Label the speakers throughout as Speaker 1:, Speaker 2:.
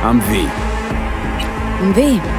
Speaker 1: I'm V.
Speaker 2: I'm V.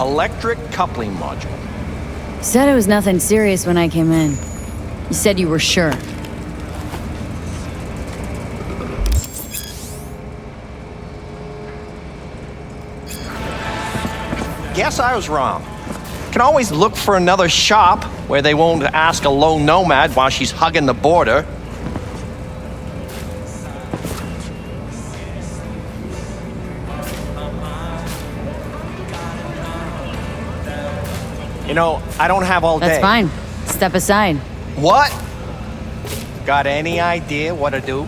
Speaker 1: Electric coupling module.
Speaker 2: You said it was nothing serious when I came in. You said you were sure.
Speaker 1: Guess I was wrong. Can always look for another shop where they won't ask a lone nomad while she's hugging the border. You know, I don't have all day.
Speaker 2: That's fine. Step aside.
Speaker 1: What? Got any idea what to do?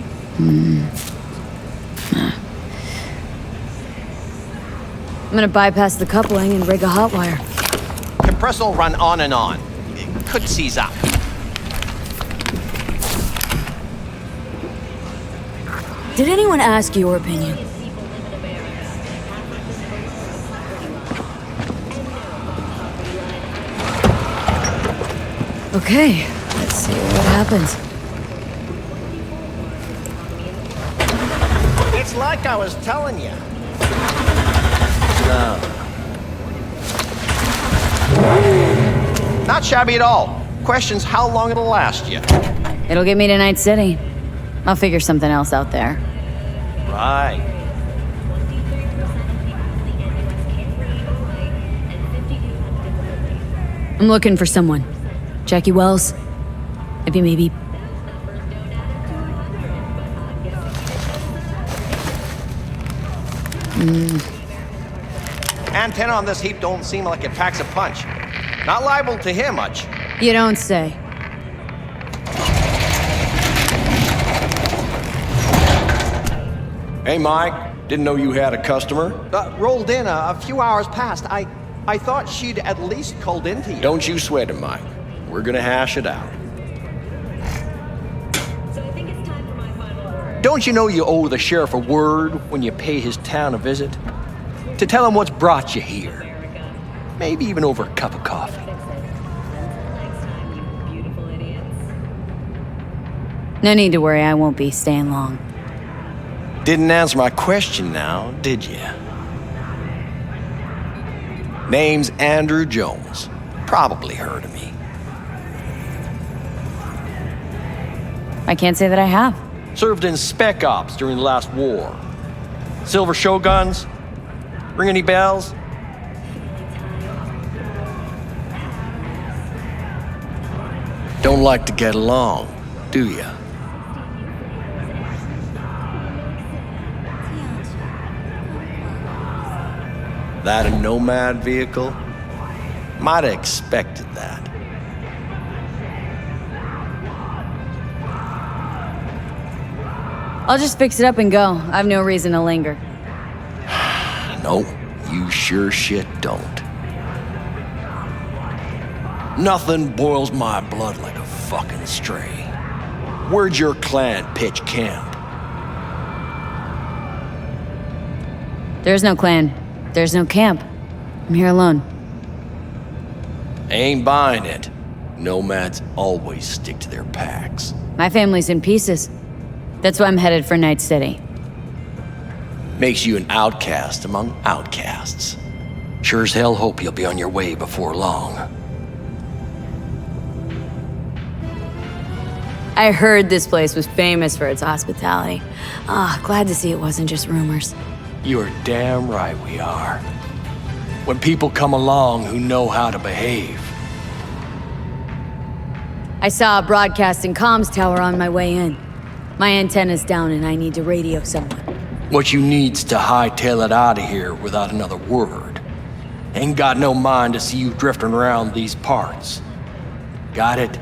Speaker 2: I'm gonna bypass the coupling and rig a hot wire.
Speaker 1: Compressor will run on and on. It could seize up.
Speaker 2: Did anyone ask your opinion? Okay, let's see what happens.
Speaker 1: It's like I was telling you. No. Not shabby at all. Question's how long it'll last you.
Speaker 2: It'll get me to Night City. I'll figure something else out there.
Speaker 1: Right.
Speaker 2: I'm looking for someone. Jackie Wells? Maybe.
Speaker 1: Antenna on this heap don't seem like it packs a punch. Not liable to hear much.
Speaker 2: You don't say.
Speaker 3: Hey, Mike. Didn't know you had a customer.
Speaker 1: Rolled in a few hours past. I thought she'd at least called into you.
Speaker 3: Don't you sweat it, Mike. We're gonna hash it out.
Speaker 1: Don't you know you owe the sheriff a word when you pay his town a visit? To tell him what's brought you here. Maybe even over a cup of coffee.
Speaker 2: No need to worry, I won't be staying long.
Speaker 1: Didn't answer my question now, did you? Name's Andrew Jones. Probably heard of me.
Speaker 2: I can't say that I have.
Speaker 1: Served in Spec Ops during the last war. Silver Shoguns? Ring any bells? Don't like to get along, do ya? That a nomad vehicle? Might have expected that.
Speaker 2: I'll just fix it up and go. I've no reason to linger.
Speaker 1: No, you sure shit don't. Nothing boils my blood like a fucking stray. Where'd your clan pitch camp?
Speaker 2: There's no clan. There's no camp. I'm here alone.
Speaker 1: Ain't buying it. Nomads always stick to their packs.
Speaker 2: My family's in pieces. That's why I'm headed for Night City.
Speaker 1: Makes you an outcast among outcasts. Sure as hell hope you'll be on your way before long.
Speaker 2: I heard this place was famous for its hospitality. Glad to see it wasn't just rumors.
Speaker 1: You're damn right we are. When people come along who know how to behave.
Speaker 2: I saw a broadcasting comms tower on my way in. My antenna's down and I need to radio someone.
Speaker 1: What you need's to hightail it out of here without another word. Ain't got no mind to see you drifting around these parts. Got it?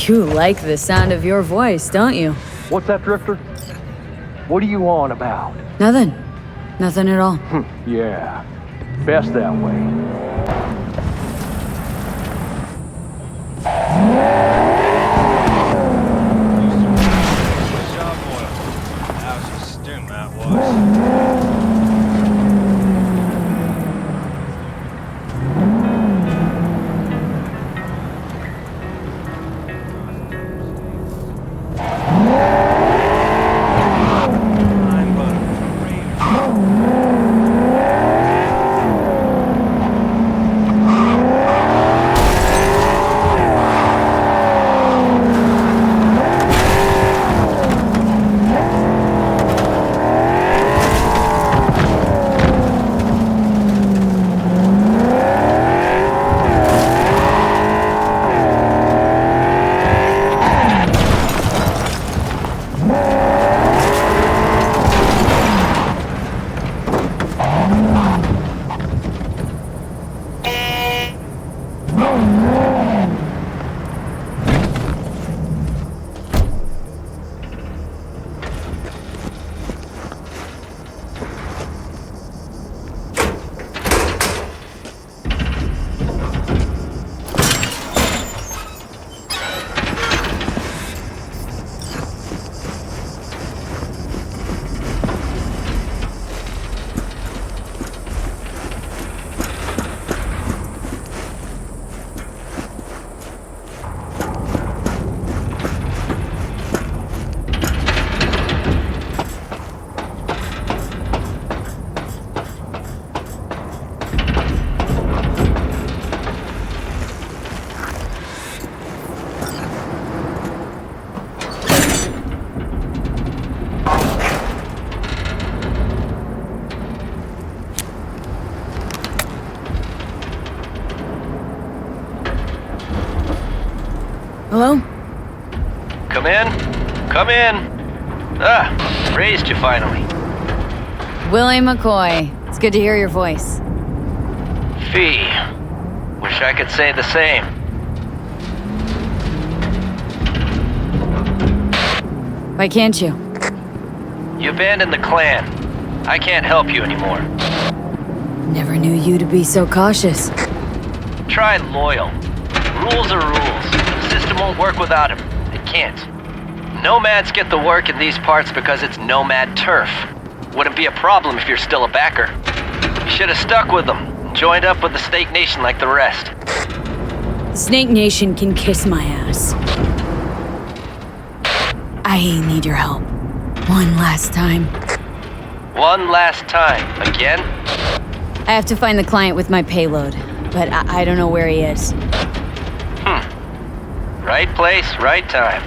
Speaker 2: You like the sound of your voice, don't you?
Speaker 1: What's that, Drifter? What are you on about?
Speaker 2: Nothing. Nothing at all.
Speaker 1: Yeah, best that way.
Speaker 2: Hello?
Speaker 4: Come in. Come in. Raised you finally.
Speaker 2: Willie McCoy. It's good to hear your voice.
Speaker 4: Fee. Wish I could say the same.
Speaker 2: Why can't you?
Speaker 4: You abandoned the clan. I can't help you anymore.
Speaker 2: Never knew you to be so cautious.
Speaker 4: Try loyal. Rules are rules. The system won't work without him. It can't. Nomads get the work in these parts because it's nomad turf. Wouldn't be a problem if you're still a backer. You should have stuck with them and joined up with the Snake Nation like the rest.
Speaker 2: Snake Nation can kiss my ass. I need your help. One last time.
Speaker 4: One last time. Again?
Speaker 2: I have to find the client with my payload, but I don't know where he is.
Speaker 4: Right place, right time.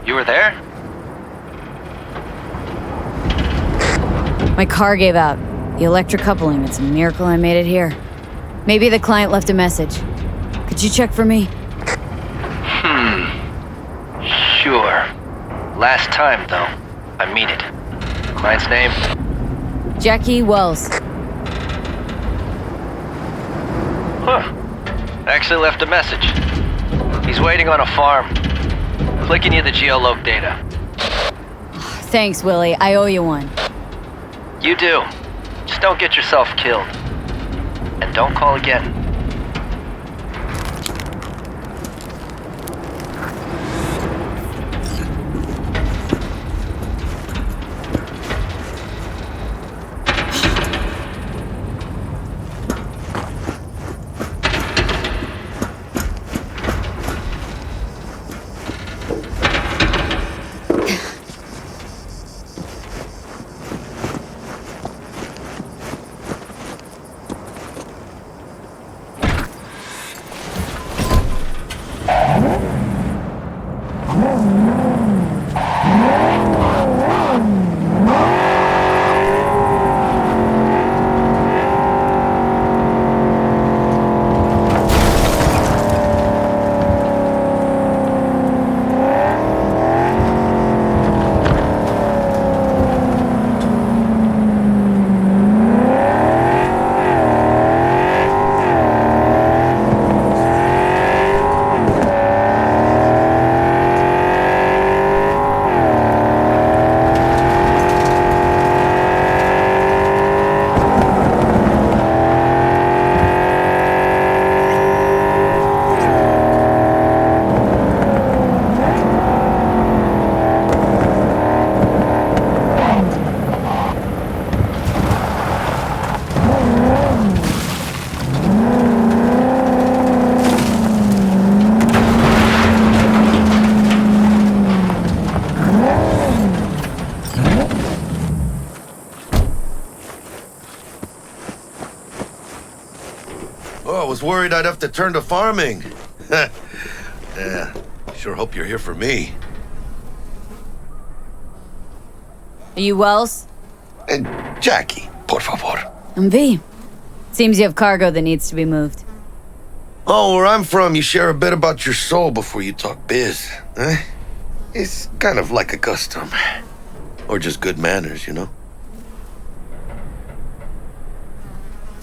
Speaker 4: You were there?
Speaker 2: My car gave out. The electric coupling. It's a miracle I made it here. Maybe the client left a message. Could you check for me?
Speaker 4: Sure. Last time, though. I mean it. Client's name?
Speaker 2: Jackie Wells.
Speaker 4: Actually left a message. He's waiting on a farm. Clicking you the geoloc data.
Speaker 2: Thanks, Willie. I owe you one.
Speaker 4: You do. Just don't get yourself killed. And don't call again.
Speaker 5: Oh, I was worried I'd have to turn to farming. Yeah, sure hope you're here for me.
Speaker 2: Are you Wells?
Speaker 5: And Jackie, por favor.
Speaker 2: I'm V. Seems you have cargo that needs to be moved.
Speaker 5: Oh, where I'm from, you share a bit about your soul before you talk biz, eh? It's kind of like a custom. Or just good manners, you know?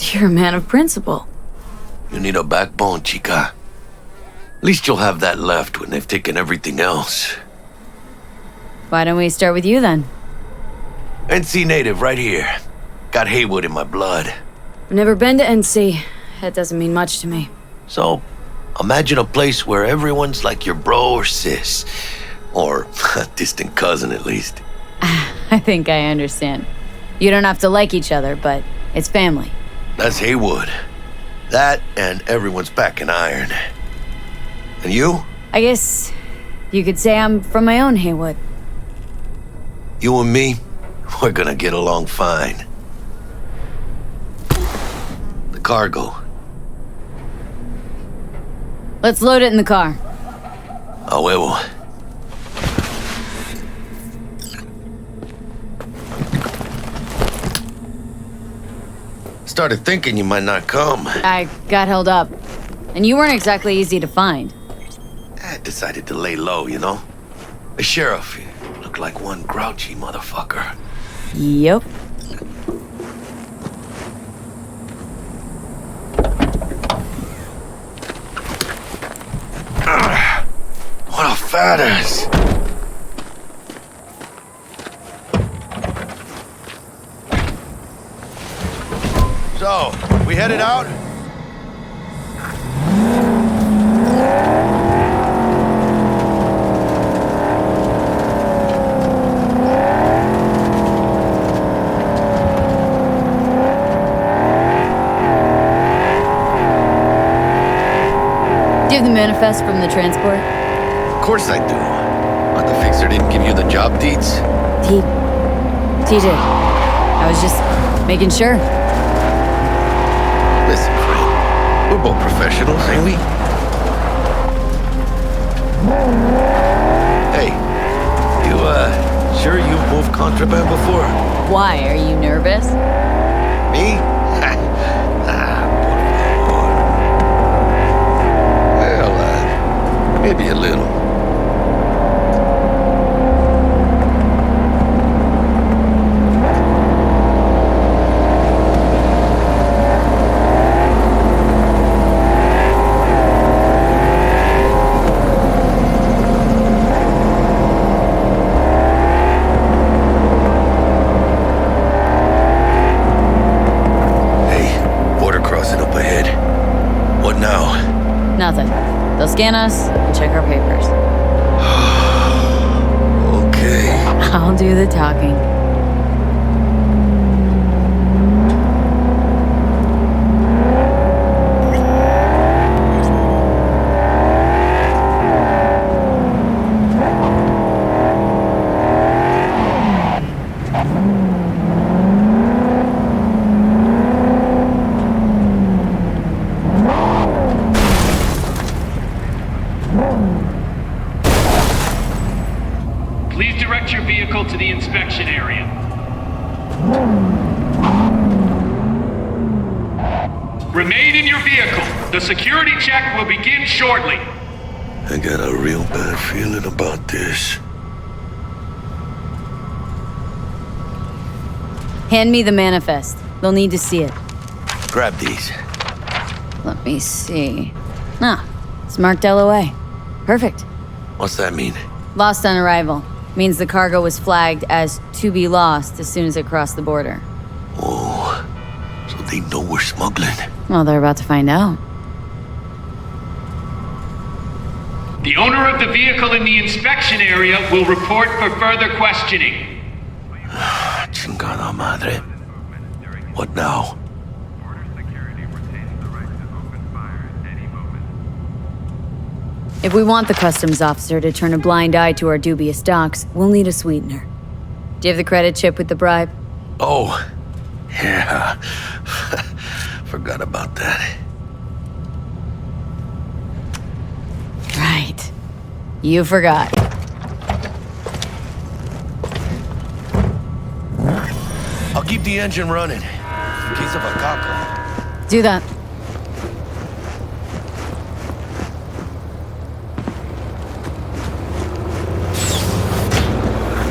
Speaker 2: You're a man of principle.
Speaker 5: You need a backbone, chica. At least you'll have that left when they've taken everything else.
Speaker 2: Why don't we start with you then?
Speaker 5: NC native right here. Got Haywood in my blood.
Speaker 2: I've never been to NC. That doesn't mean much to me.
Speaker 5: So, imagine a place where everyone's like your bro or sis. Or a distant cousin, at least.
Speaker 2: I think I understand. You don't have to like each other, but it's family.
Speaker 5: That's Haywood. That and everyone's back in iron. And you?
Speaker 2: I guess you could say I'm from my own Haywood.
Speaker 5: You and me, we're gonna get along fine. The cargo.
Speaker 2: Let's load it in the car.
Speaker 5: A huevo. Started thinking you might not come.
Speaker 2: I got held up. And you weren't exactly easy to find.
Speaker 5: I decided to lay low, you know? The sheriff looked like one grouchy motherfucker.
Speaker 2: Yep.
Speaker 5: What a fat ass. So, we headed out?
Speaker 2: Do you have the manifest from the transport?
Speaker 5: Of course I do. But the fixer didn't give you the job deeds?
Speaker 2: He did. I was just making sure.
Speaker 5: Listen, friend. We're both professionals, ain't we? Hey, you, sure you've moved contraband before?
Speaker 2: Why? Are you nervous?
Speaker 5: Me? Well, maybe a little.
Speaker 2: Nothing. They'll scan us and check our papers.
Speaker 5: Okay.
Speaker 2: I'll do the talking.
Speaker 6: Please direct your vehicle to the inspection area. Remain in your vehicle. The security check will begin shortly.
Speaker 5: I got a real bad feeling about this.
Speaker 2: Hand me the manifest. They'll need to see it.
Speaker 5: Grab these.
Speaker 2: Let me see. Ah, it's marked LOA. Perfect.
Speaker 5: What's that mean?
Speaker 2: Lost on arrival. Means the cargo was flagged as to be lost as soon as it crossed the border.
Speaker 5: Oh, so they know we're smuggling.
Speaker 2: Well, they're about to find out.
Speaker 6: The owner of the vehicle in the inspection area will report for further questioning.
Speaker 5: Chingada madre. What now?
Speaker 2: If we want the customs officer to turn a blind eye to our dubious docks, we'll need a sweetener. Do you have the credit chip with the bribe?
Speaker 5: Oh, yeah. Forgot about that.
Speaker 2: Right. You forgot.
Speaker 5: I'll keep the engine running in case of a caca.
Speaker 2: Do that.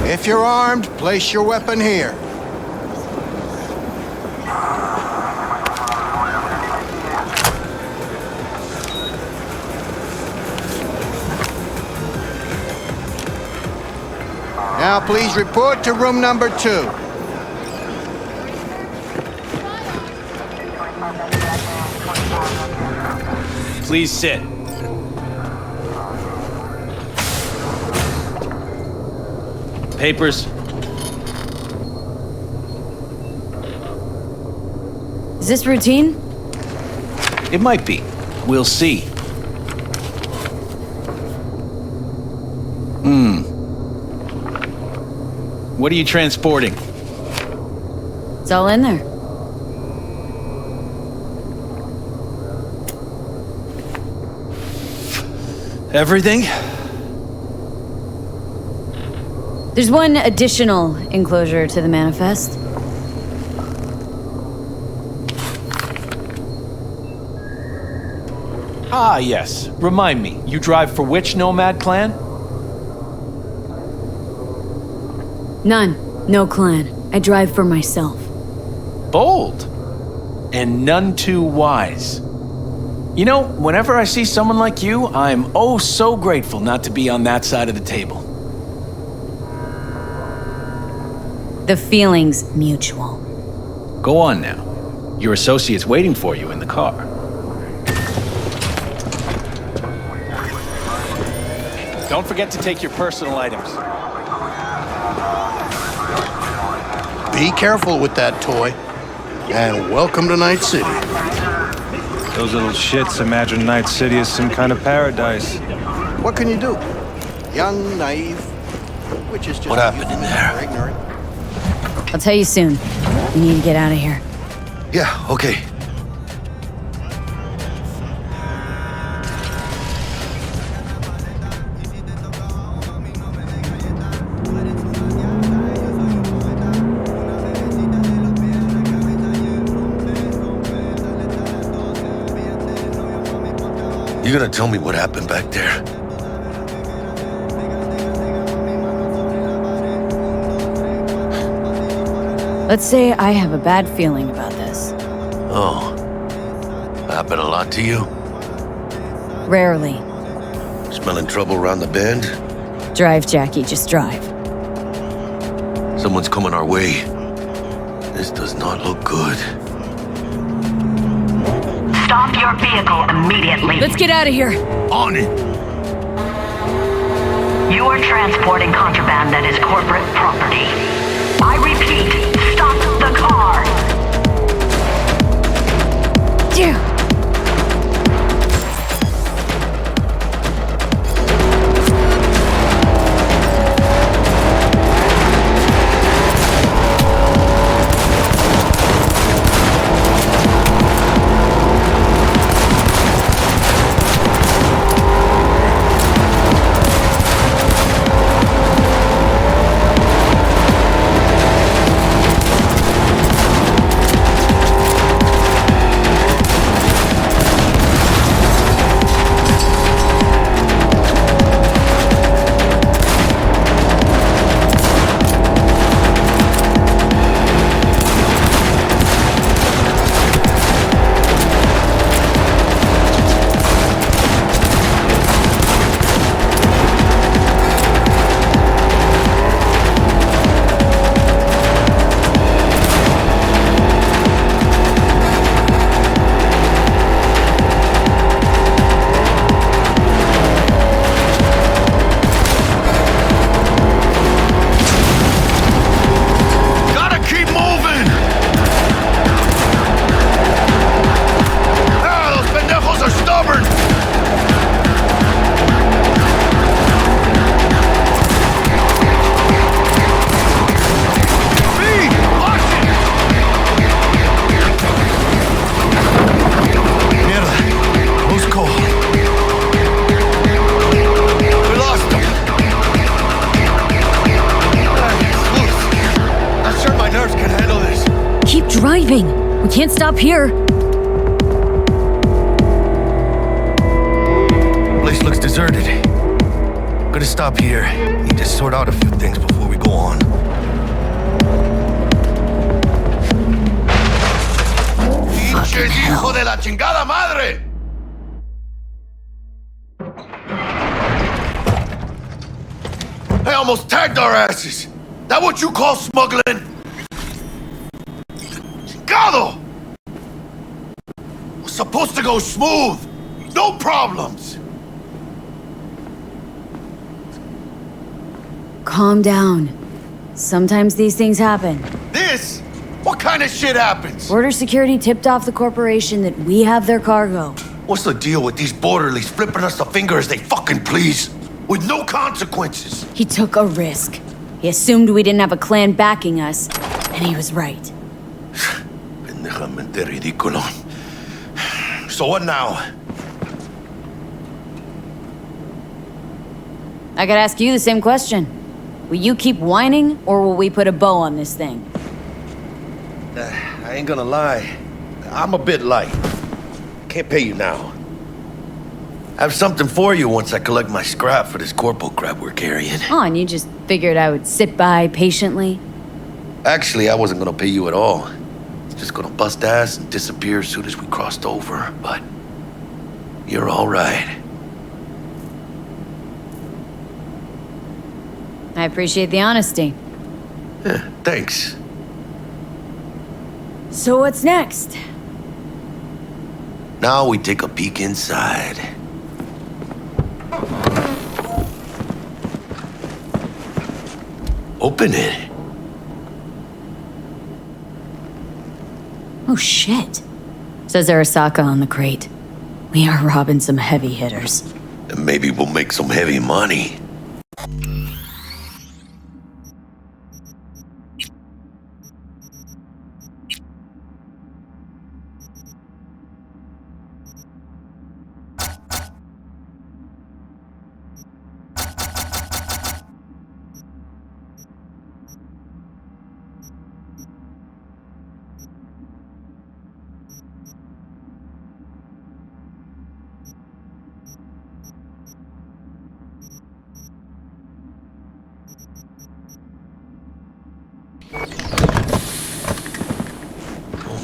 Speaker 7: If you're armed, place your weapon here. Now please report to room number 2.
Speaker 8: Please sit. Papers.
Speaker 2: Is this routine?
Speaker 8: It might be. We'll see. What are you transporting?
Speaker 2: It's all in there.
Speaker 8: Everything?
Speaker 2: There's one additional enclosure to the manifest.
Speaker 8: Ah, yes. Remind me, you drive for which nomad clan?
Speaker 2: None. No clan. I drive for myself.
Speaker 8: Bold. And none too wise. You know, whenever I see someone like you, I'm oh so grateful not to be on that side of the table.
Speaker 2: The feeling's mutual.
Speaker 8: Go on now. Your associate's waiting for you in the car. Don't forget to take your personal items.
Speaker 7: Be careful with that toy. And welcome to Night City.
Speaker 9: Those little shits imagine Night City as some kind of paradise.
Speaker 7: What can you do? Young, naive, which is just
Speaker 5: What happened in there?
Speaker 7: for ignorant.
Speaker 2: I'll tell you soon. We need to get out of here.
Speaker 5: Yeah, okay. You gonna tell me what happened back there?
Speaker 2: Let's say I have a bad feeling about this.
Speaker 5: Oh. Happened a lot to you?
Speaker 2: Rarely.
Speaker 5: Smelling trouble around the bend?
Speaker 2: Drive, Jackie, just drive.
Speaker 5: Someone's coming our way. This does not look good.
Speaker 10: Stop your vehicle immediately.
Speaker 2: Let's get out of here.
Speaker 5: On it!
Speaker 10: You are transporting contraband that is corporate property. I repeat, stop the car.
Speaker 2: Damn. Driving! We can't stop here!
Speaker 5: Place looks deserted. Gonna stop here. Need to sort out a few things before we go on. ¡Pinches hijo de la chingada madre! They almost tagged our asses! That what you call smuggling? Chingado! Was supposed to go smooth. No problems.
Speaker 2: Calm down. Sometimes these things happen.
Speaker 5: This? What kind of shit happens?
Speaker 2: Border security tipped off the corporation that we have their cargo.
Speaker 5: What's the deal with these borderlies flipping us the finger as they fucking please? With no consequences.
Speaker 2: He took a risk. He assumed we didn't have a clan backing us, and he was right.
Speaker 5: Pendejamente ridículo. So what now?
Speaker 2: I gotta ask you the same question. Will you keep whining, or will we put a bow on this thing?
Speaker 5: I ain't gonna lie. I'm a bit light. Can't pay you now. have something for you once I collect my scrap for this corpo crap we're carrying.
Speaker 2: Oh, and you just figured I would sit by patiently?
Speaker 5: Actually, I wasn't gonna pay you at all. It's just gonna bust ass and disappear as soon as we crossed over, but you're all right.
Speaker 2: I appreciate the honesty.
Speaker 5: Yeah, thanks.
Speaker 2: So what's next?
Speaker 5: Now we take a peek inside. Open it.
Speaker 2: Oh shit. Says Arasaka on the crate. We are robbing some heavy hitters.
Speaker 5: And maybe we'll make some heavy money.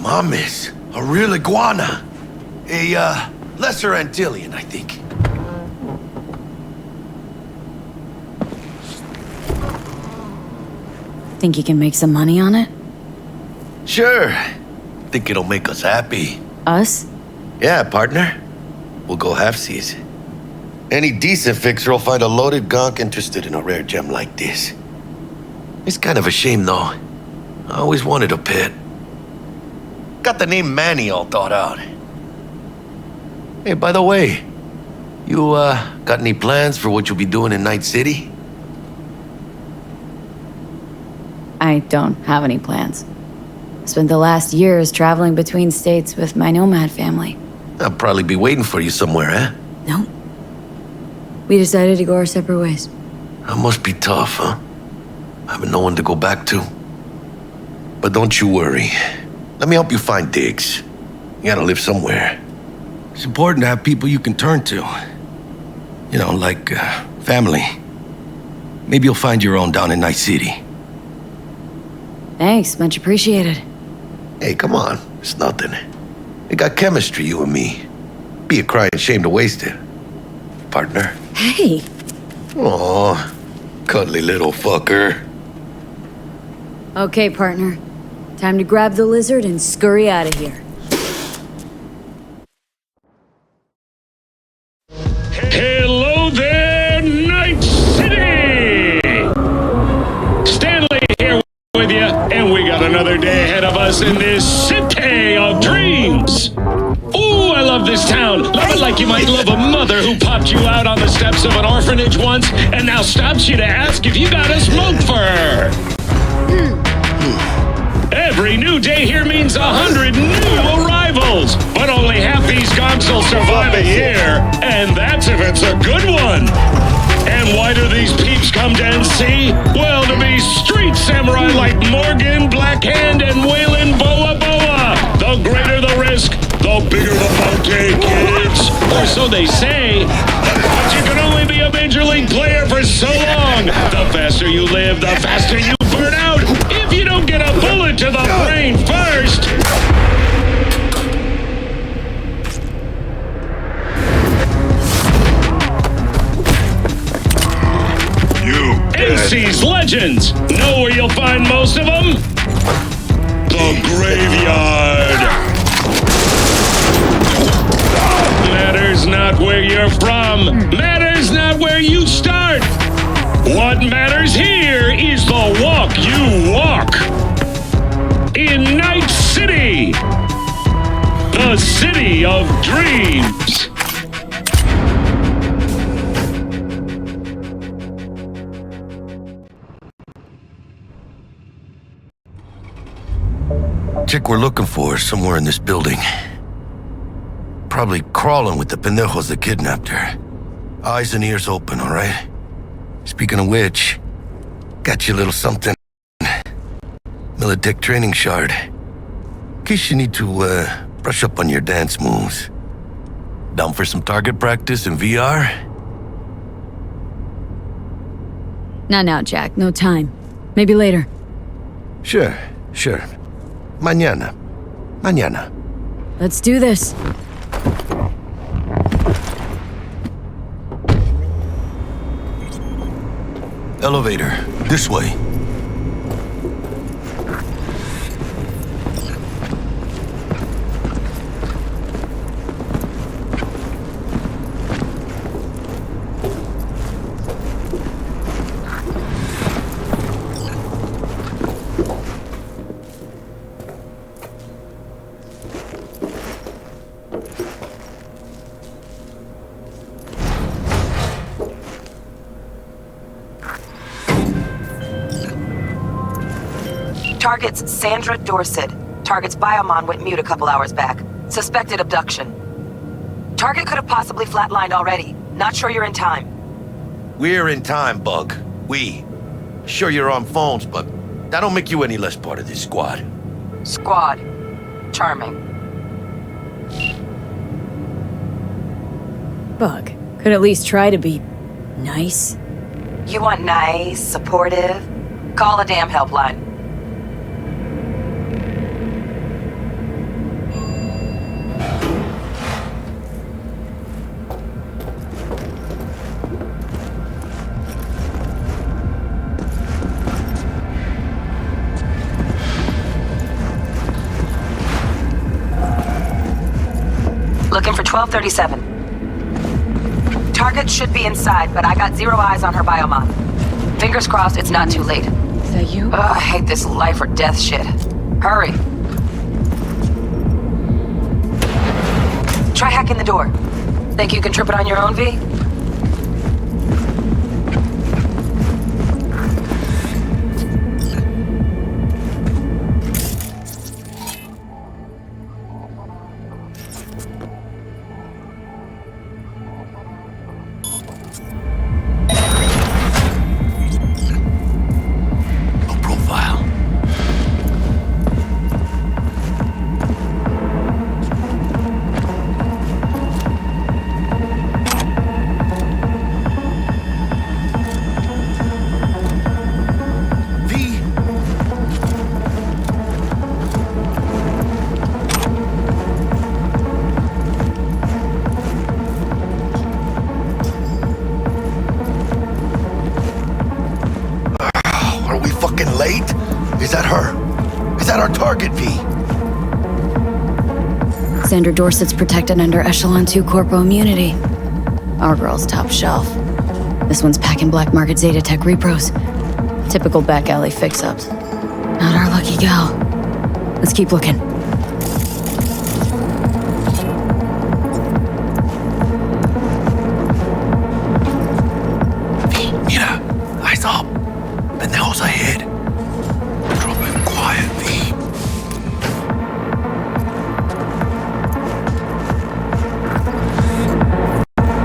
Speaker 5: Mames, a real iguana. A, lesser Antillean, I think.
Speaker 2: Think you can make some money on it?
Speaker 5: Sure. Think it'll make us happy.
Speaker 2: Us?
Speaker 5: Yeah, partner. We'll go halfsies. Any decent fixer will find a loaded gonk interested in a rare gem like this. It's kind of a shame, though. I always wanted a pet. Got the name Manny all thought out. Hey, by the way, you, got any plans for what you'll be doing in Night City?
Speaker 2: I don't have any plans. Spent the last years traveling between states with my nomad family.
Speaker 5: I'll probably be waiting for you somewhere, eh?
Speaker 2: No. We decided to go our separate ways.
Speaker 5: That must be tough, huh? Having no one to go back to. But don't you worry. Let me help you find digs. You gotta live somewhere. It's important to have people you can turn to. You know, like, family. Maybe you'll find your own down in Night City.
Speaker 2: Thanks, much appreciated.
Speaker 5: Hey, come on. It's nothing. We got chemistry, you and me. Be a crying shame to waste it. Partner.
Speaker 2: Hey!
Speaker 5: Aw, cuddly little fucker.
Speaker 2: Okay, partner. Time to grab the lizard and scurry out of here.
Speaker 6: Hello there, Night City! Stanley here with you, and we got another day ahead of us in this city of dreams. Ooh, I love this town. Love it like you might love a mother who popped you out on the steps of an orphanage once and now stops you to ask if you got a smoke for her. Every new day here means 100 new arrivals, but only half these gonks will survive a year, and that's if it's a good one. And why do these peeps come to NC? Well, to be street samurai like Morgan, Blackhand, and Waylon Boa Boa. The greater the risk, the bigger the bounty, kids. Or so they say. But you can only be a major league player for so long. The faster you live, the faster you burn out. If you don't get a bullet to the brain first. NC's legends. Know where you'll find most of them? The graveyard. Matters not where you're from. Matters not where you start. What matters here is the walk you walk. In Night City. The city of dreams.
Speaker 5: Chick we're looking for is somewhere in this building. Probably crawling with the pendejos that kidnapped her. Eyes and ears open, all right? Speaking of which, got you a little something. Militech training shard. In case you need to, brush up on your dance moves. Down for some target practice in VR?
Speaker 2: Not now, Jack. No time. Maybe later.
Speaker 5: Sure. Mañana.
Speaker 2: Let's do this.
Speaker 5: Elevator. This way.
Speaker 11: Target's Sandra Dorset. Target's biomon went mute a couple hours back. Suspected abduction. Target could have possibly flatlined already. Not sure you're in time.
Speaker 5: We're in time, Bug. We. Sure you're on phones, but that don't make you any less part of this squad.
Speaker 11: Squad. Charming.
Speaker 2: Bug. Could at least try to be nice.
Speaker 11: You want nice, supportive? Call a damn helpline. Looking for 1237. Target should be inside, but I got 0 eyes on her biomon. Fingers crossed it's not too late.
Speaker 2: Is that you?
Speaker 11: Ugh, I hate this life or death shit. Hurry. Try hacking the door. Think you can trip it on your own, V?
Speaker 5: Late? Is that her? Is that our target, V?
Speaker 2: Sandra Dorset's protected under Echelon 2 Corpo immunity. Our girl's top shelf. This one's packing black market Zeta Tech repros. Typical back alley fix-ups. Not our lucky gal. Let's keep looking.
Speaker 5: Mira, eyes up. Pendejos ahead. Drop it quiet, V.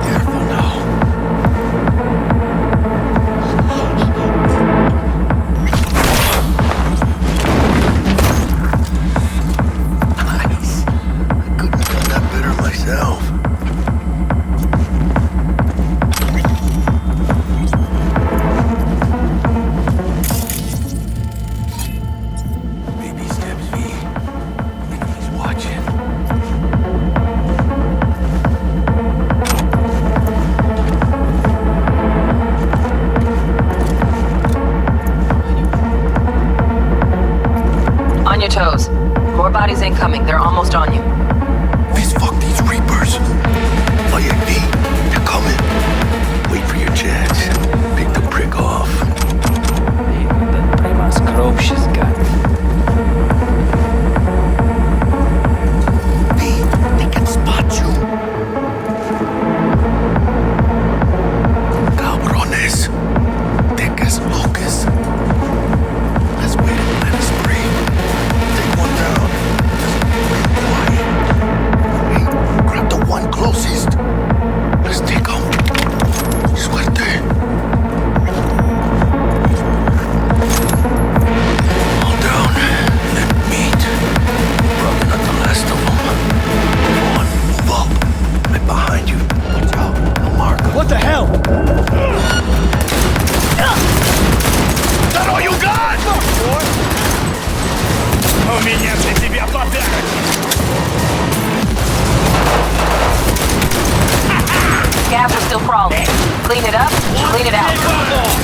Speaker 5: Careful now.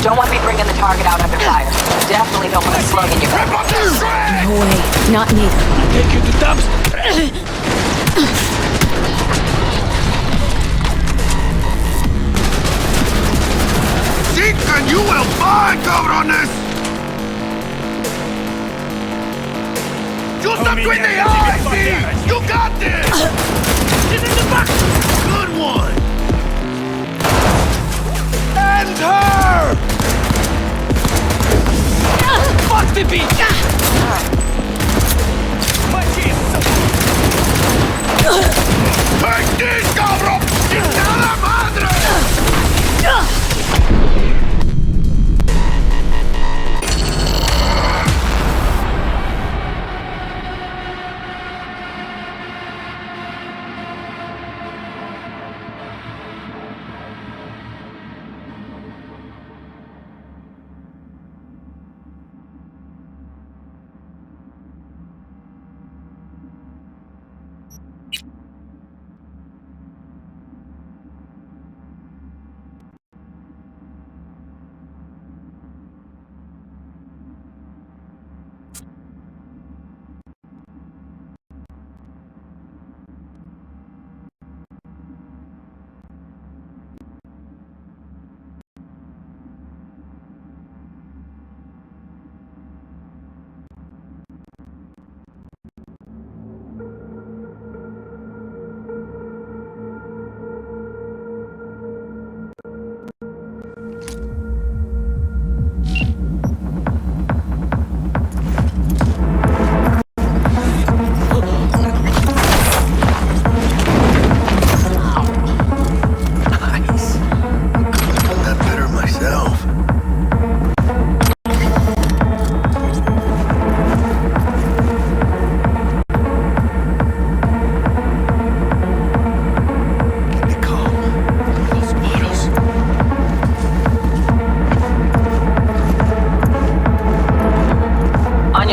Speaker 11: Don't want me bringing the target out under fire. Definitely don't want a slug in your gun.
Speaker 2: No way. Not me.
Speaker 8: Take you to dumps.
Speaker 5: Chicken, you will find, cabrones! Just between the eyes, see? You got this! Get in the back! Good one! End her!
Speaker 8: Fuck the beat!
Speaker 5: Take this, cabrón! ¡Chingada madre!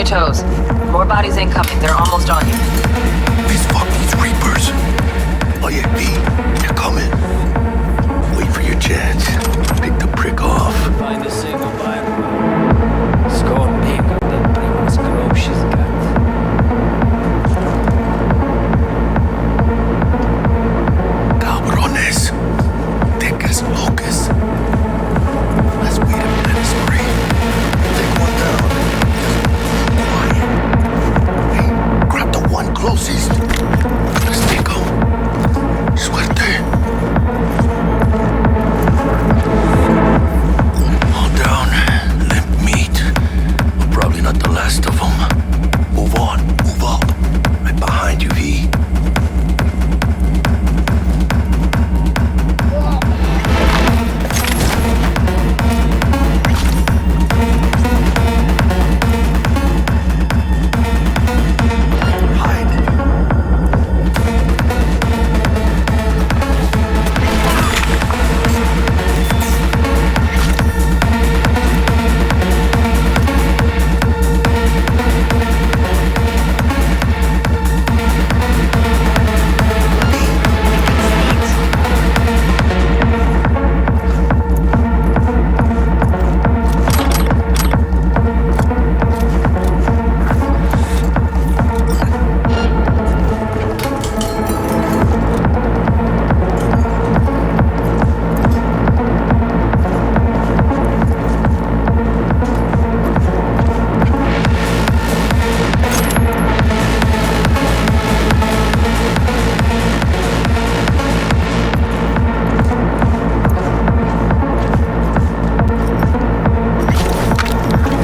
Speaker 11: Toes. More bodies incoming. They're almost on you.
Speaker 5: These fucking reapers. Oh yeah, B, they're coming. Wait for your chance. Pick the prick off.
Speaker 1: Find a single Bible. Score big on that Primus grove she's got.
Speaker 5: Cabrones. Thick as locusts. Let's wait a minute, spree. Take one down. Grab the one closest. Let's take him. Suerte. All down. Limp meat. But probably not the last of them. Move on. Move up. Right behind you, V.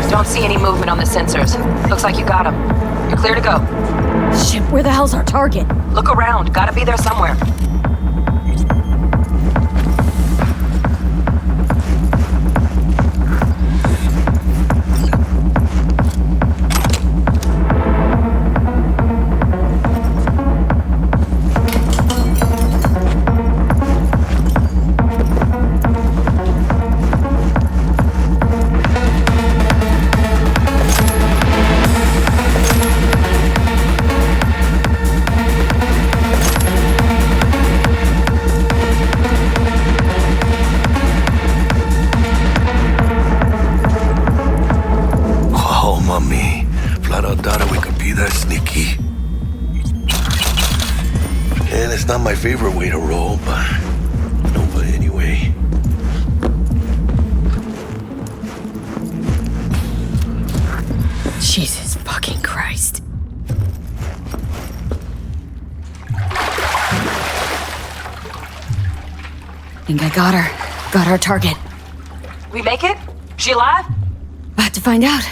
Speaker 11: Don't see any movement on the sensors. Looks like you got them. You're clear to go.
Speaker 2: Shit, where the hell's our target?
Speaker 11: Look around. Gotta be there somewhere.
Speaker 5: favorite way to roll, but anyway.
Speaker 2: Jesus fucking Christ. Think I got her. Got our target.
Speaker 11: We make it? She alive?
Speaker 2: About to find out.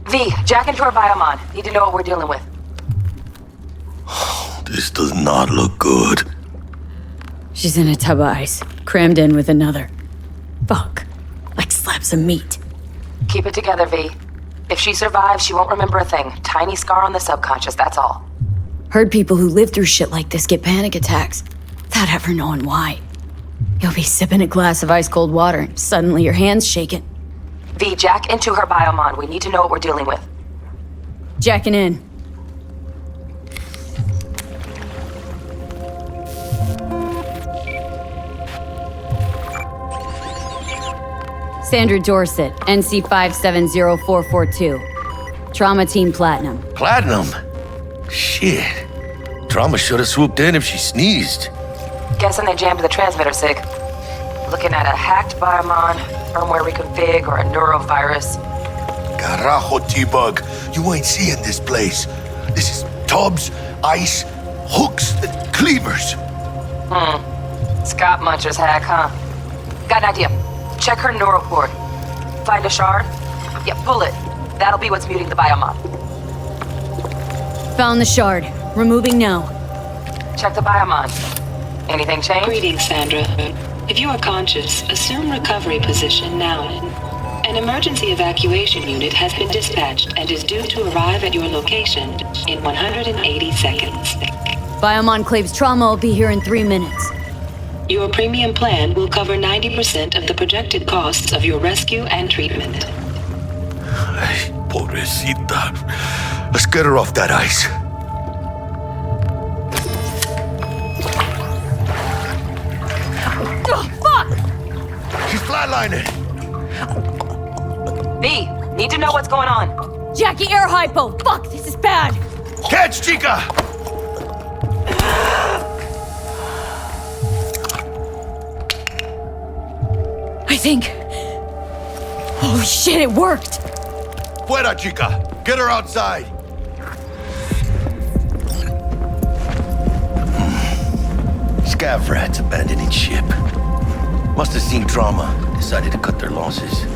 Speaker 11: V, jack into her biomon. Need to know what we're dealing with.
Speaker 5: This does not look good.
Speaker 2: She's in a tub of ice, crammed in with another. Fuck. Like slabs of meat.
Speaker 11: Keep it together, V. If she survives, she won't remember a thing. Tiny scar on the subconscious, that's all.
Speaker 2: Heard people who live through shit like this get panic attacks, without ever knowing why. You'll be sipping a glass of ice-cold water, and suddenly your hand's shaking.
Speaker 11: V, jack into her biomon. We need to know what we're dealing with.
Speaker 2: Jacking in. Sandra Dorset, NC 570442. Trauma Team Platinum.
Speaker 5: Platinum? Shit. Trauma should have swooped in if she sneezed.
Speaker 11: Guessing they jammed the transmitter, Sig. Looking at a hacked biomon, firmware reconfig, or a neurovirus.
Speaker 5: Carajo, T-Bug. You ain't seeing this place. This is tubs, ice, hooks, and cleavers.
Speaker 11: Scott Muncher's hack, huh? Got an idea. Check her neural cord. Find a shard? Yeah, pull it. That'll be what's muting the biomon.
Speaker 2: Found the shard. Removing now.
Speaker 11: Check the biomon. Anything change?
Speaker 12: Greetings, Sandra. If you are conscious, assume recovery position now. An emergency evacuation unit has been dispatched and is due to arrive at your location in 180 seconds.
Speaker 2: Biomon claims trauma will be here in 3 minutes.
Speaker 12: Your premium plan will cover 90% of the projected costs of your rescue and treatment.
Speaker 5: Ay, pobrecita. Let's get her off that ice.
Speaker 2: Oh, fuck!
Speaker 5: She's flatlining.
Speaker 11: V, need to know what's going on.
Speaker 2: Jackie, air hypo! Fuck, this is bad!
Speaker 5: Catch, chica!
Speaker 2: I think... Oh shit, it worked!
Speaker 5: Fuera, chica! Get her outside! Scav rats abandoning ship. Must have seen trauma. Decided to cut their losses.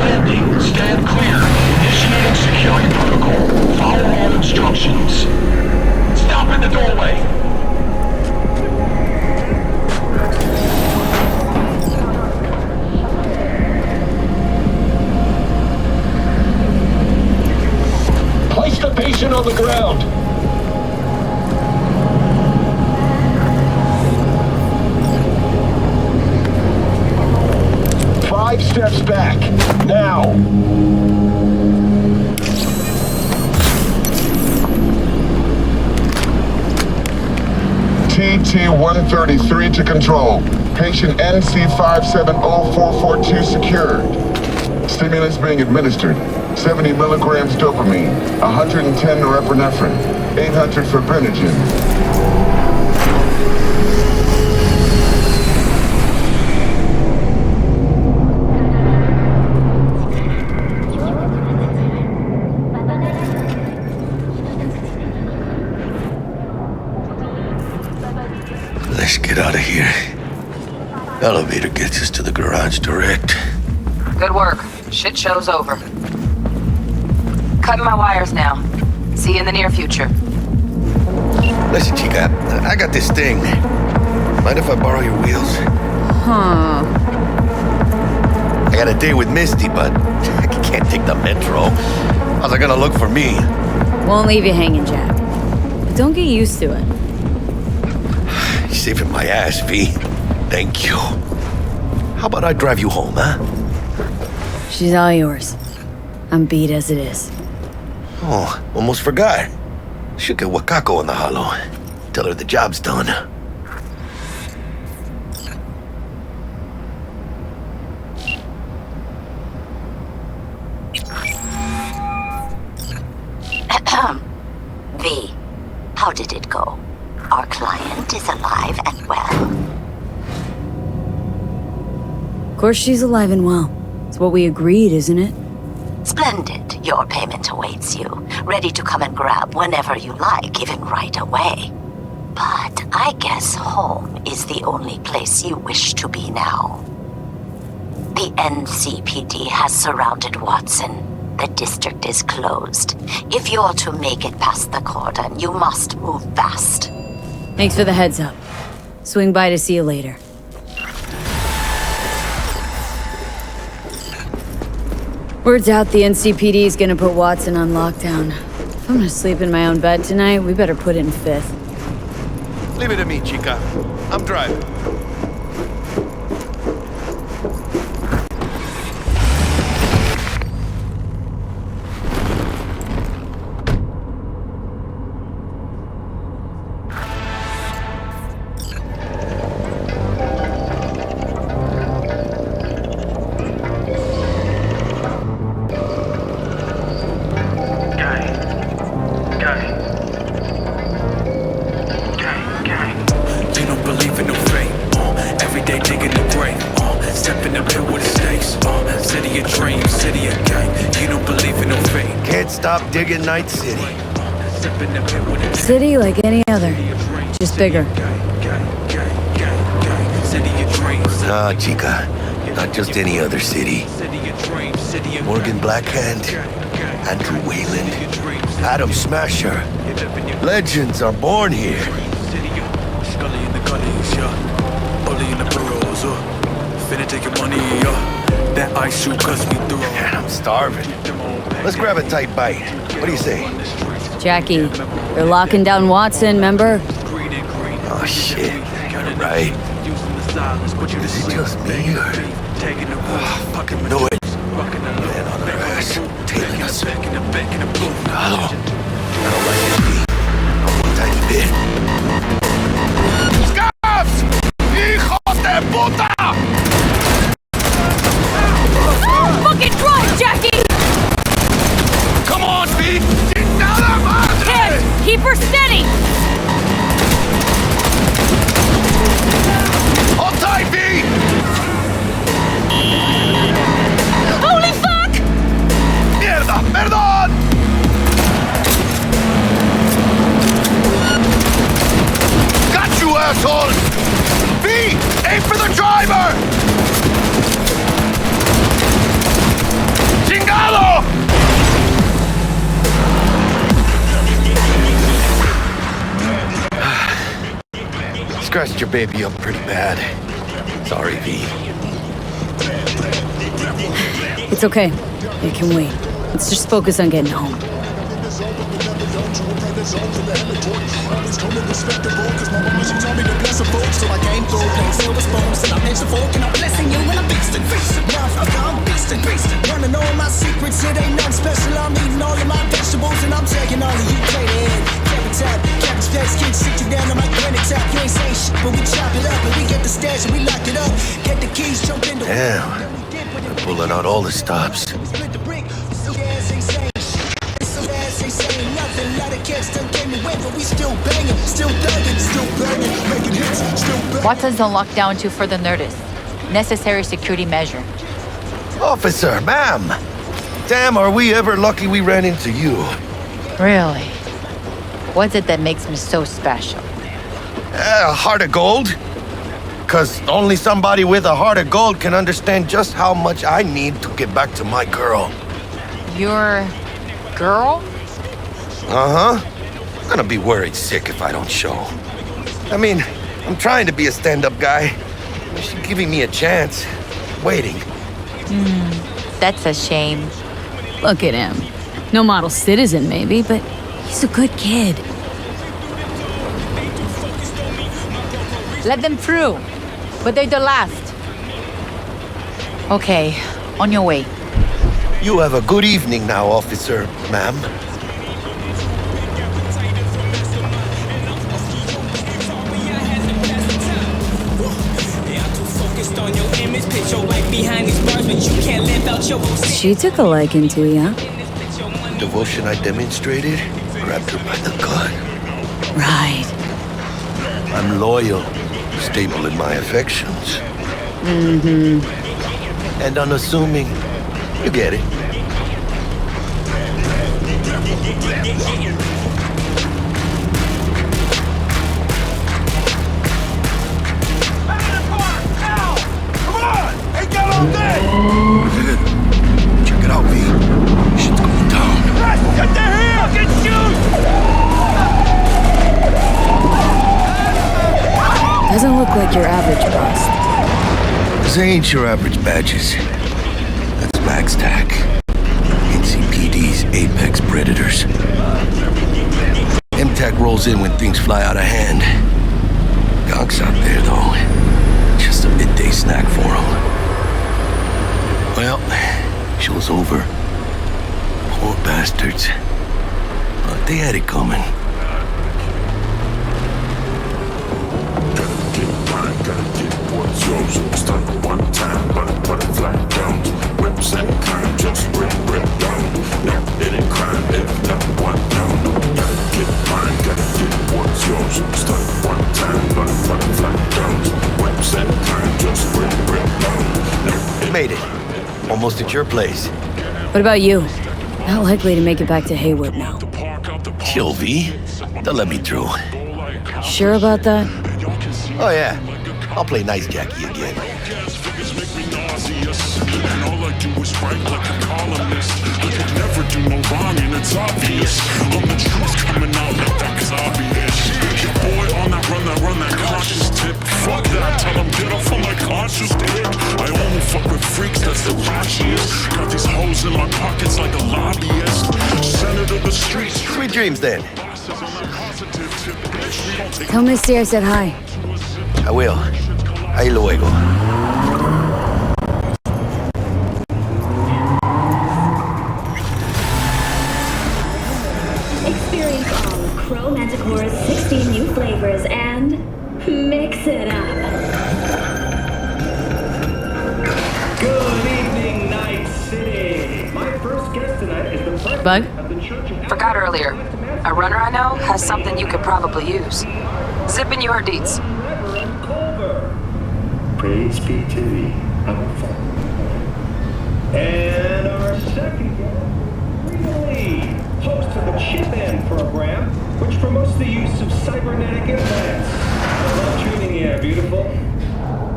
Speaker 6: Landing. Stand clear. Initiating security protocol. Follow all instructions. Stop in the doorway. Place the patient on the ground. Five steps back. Now. TT-133 to control. Patient NC570442 secured. Stimulants being administered. 70 milligrams dopamine, 110 norepinephrine, 800 fibrinogen.
Speaker 5: Let's get out of here. Elevator gets us to the garage direct.
Speaker 11: Good work. Shit show's over. Cutting my wires now. See you in the near future.
Speaker 5: Listen, chica, I got this thing. Mind if I borrow your wheels?
Speaker 2: Huh.
Speaker 5: I got a date with Misty, but I can't take the metro. How's it gonna look for me?
Speaker 2: Won't leave you hanging, Jack. But don't get used to it.
Speaker 5: You're saving my ass, V. Thank you. How about I drive you home, huh?
Speaker 2: She's all yours. I'm beat as it is.
Speaker 5: Oh, almost forgot. Should get Wakako in the hollow. Tell her the job's done.
Speaker 13: How did it go? Our client is alive and well.
Speaker 2: Of course she's alive and well. It's what we agreed, isn't it?
Speaker 13: Splendid. Your payment awaits you, ready to come and grab whenever you like, even right away. But I guess home is the only place you wish to be now. The NCPD has surrounded Watson. The district is closed. If you're to make it past the cordon, you must move fast.
Speaker 2: Thanks for the heads up. Swing by to see you later. Word's out the NCPD is gonna put Watson on lockdown. If I'm gonna sleep in my own bed tonight, we better put it in 5th.
Speaker 5: Leave it to me, chica. I'm driving. Stop digging Night City.
Speaker 2: City like any other, just bigger.
Speaker 5: Nah, chica. Not just any other city. Morgan Blackhand, Andrew Wayland, Adam Smasher. Legends are born here. Man, I'm starving. Let's grab a tight bite. What do you say?
Speaker 2: Jackie, they're locking down Watson, remember?
Speaker 5: Oh shit, you're right. Is it just me or... Oh, fucking knew it. Man on our ass, tailing us. Hello. I don't like it, B. One tiny bit. Scabs! Hijos de puta!
Speaker 2: Fucking drive, Jackie!
Speaker 5: Come on, B! Nada madre!
Speaker 2: Hit! Keep her steady!
Speaker 5: Hold tight, B!
Speaker 2: Holy fuck!
Speaker 5: Mierda! Perdón! Got you, asshole! B! Aim for the driver! Chingado! Scratched your baby up pretty bad. Sorry, V.
Speaker 2: It's okay. It can wait. Let's just focus on getting home.
Speaker 14: Running all my secrets, it ain't nothing special. I'm eating all of my vegetables and I'm taking all of you plate in. Cabbage tap, cabbage patch kids sit you down on my granite tap. You ain't saying shit, but we chop it up and we get the stash and we lock it up. Get the keys, jump in the
Speaker 5: Damn. They're pulling out all the stops.
Speaker 15: Watson's on lockdown to further notice. Necessary security measure.
Speaker 5: Officer, ma'am. Damn, are we ever lucky we ran into you.
Speaker 15: Really? What's it that makes me so special?
Speaker 5: A heart of gold? Because only somebody with a heart of gold can understand just how much I need to get back to my girl.
Speaker 15: Your girl?
Speaker 5: Uh-huh. I'm gonna be worried sick if I don't show. I mean, I'm trying to be a stand-up guy. She's giving me a chance. Waiting.
Speaker 15: That's a shame.
Speaker 2: Look at him. No model citizen, maybe, but he's a good kid.
Speaker 15: Let them through. But they're the last. Okay, on your way.
Speaker 5: You have a good evening now, officer, ma'am.
Speaker 2: She took a liking to ya.
Speaker 5: Devotion I demonstrated grabbed her by the gut.
Speaker 2: Right.
Speaker 5: I'm loyal, stable in my affections.
Speaker 2: Mm-hmm.
Speaker 5: And unassuming. You get it. Check it out, V. Shit's going down.
Speaker 14: Get the here! Fucking shoot!
Speaker 2: Doesn't look like your average bust.
Speaker 5: This ain't your average badges. That's Max Tac. NCPD's apex predators. MTAC rolls in when things fly out of hand. Gonk's out there, though. Just a midday snack for him. Well, show's over. Poor bastards. But they had it coming.
Speaker 16: Gotta get what's yours. Start one time, butterfly down. Whips and crime, just rip down. No, it ain't crime if not one down. Gotta get mine, gotta get what's yours. Start one time, butterfly down. Whips and crime, just rip down. No,
Speaker 5: Made it. Almost at your place.
Speaker 2: What about you? Not likely to make it back to Haywood now.
Speaker 5: Chill, V. They'll let me through.
Speaker 2: Sure about that?
Speaker 5: Oh, yeah. I'll play nice Jackie again.
Speaker 16: and all I do is write like a columnist. I could never do no wrong, and it's obvious. I'm the truth coming out, that's obvious. Your boy on that run that conscious tip. Fuck that, tell him get off of my conscious tip. I only fuck with freaks, that's the raunchiest. Got these hoes in my pockets like a lobbyist. Senator of the streets.
Speaker 5: Sweet dreams, then.
Speaker 2: Tell Misty I said hi.
Speaker 5: I will. Ahí luego.
Speaker 17: Experience all of Crow Manticore's 16 new flavors and mix it up.
Speaker 18: Good evening, Night City. My first guest tonight is the president
Speaker 2: Bug?
Speaker 18: of the Church of...
Speaker 11: Forgot earlier. A runner I know has something you could probably use. Zipping you her deets.
Speaker 18: Praise be to thee, our Father. And our second guest, Lee, host of the Chip-In program, which promotes the use of cybernetic implants. Well, treating you, beautiful.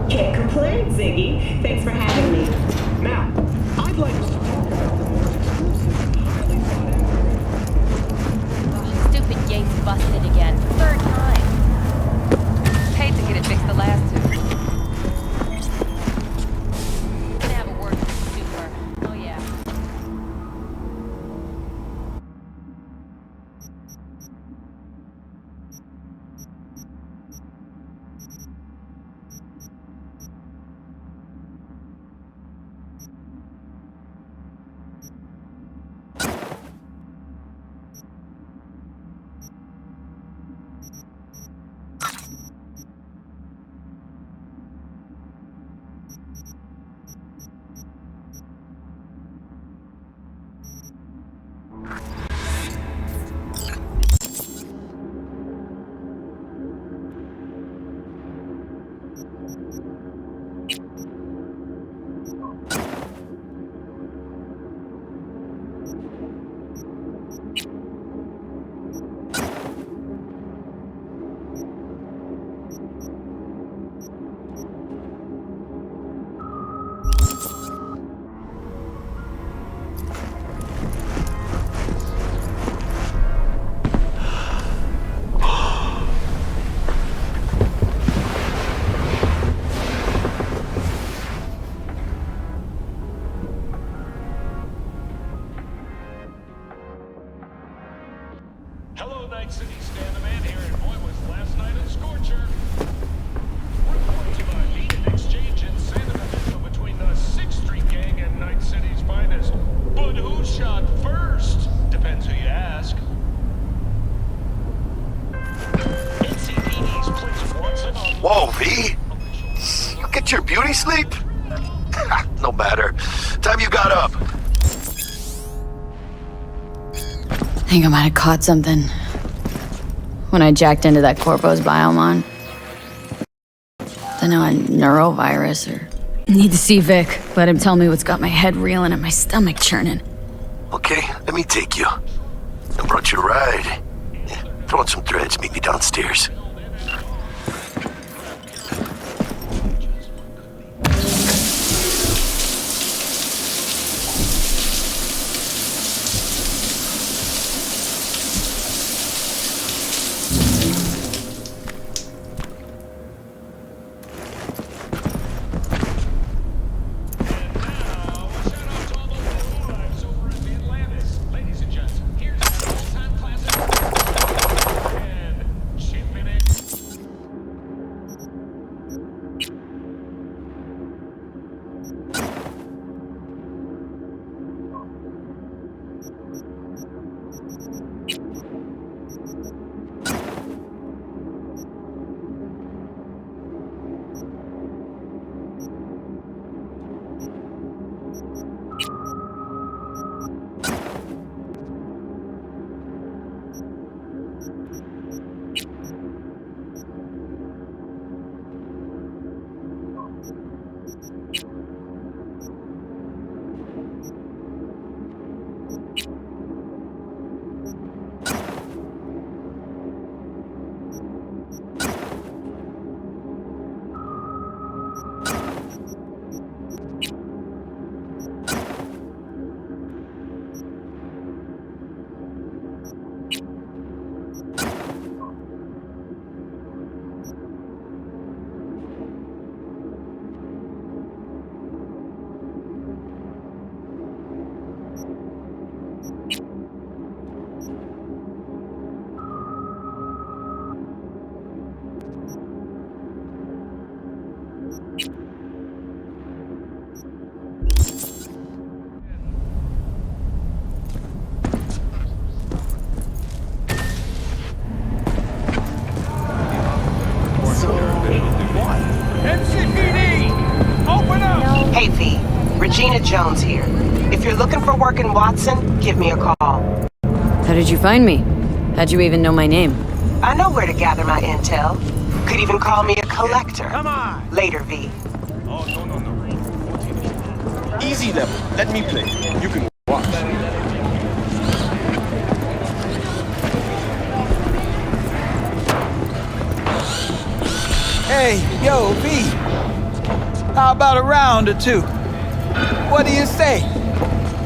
Speaker 17: Can't complain, Ziggy. Thanks for having me.
Speaker 18: Now, I'd like to talk about
Speaker 15: Stupid Yates busted again. Third time. Paid to get it fixed the last two. Gonna have a word with the super. Oh yeah.
Speaker 6: Night City, stand a man here, and boy was last night a scorcher. Reports of a heated exchange in Santa Monica between the 6th Street Gang and Night City's finest. But who shot first? Depends who you ask. NCPD's police once and all.
Speaker 5: Whoa, V? You get your beauty sleep? No matter. Time you got up.
Speaker 2: Think I might have caught something. when I jacked into that Corpo's biomon. Don't know, a neurovirus or... Need to see Vic. Let him tell me what's got my head reeling and my stomach churning.
Speaker 5: Okay, let me take you. I brought you a ride. Yeah, throw on some threads, meet me downstairs.
Speaker 11: Hey V, Regina Jones here. If you're looking for work in Watson, give me a call.
Speaker 2: How did you find me? How'd you even know my name?
Speaker 11: I know where to gather my intel. Could even call me a collector. Come on. Later, V.
Speaker 3: Oh, no. Easy level. Let me play. You can watch.
Speaker 19: Hey, yo, V. How about a round or two? What do you say?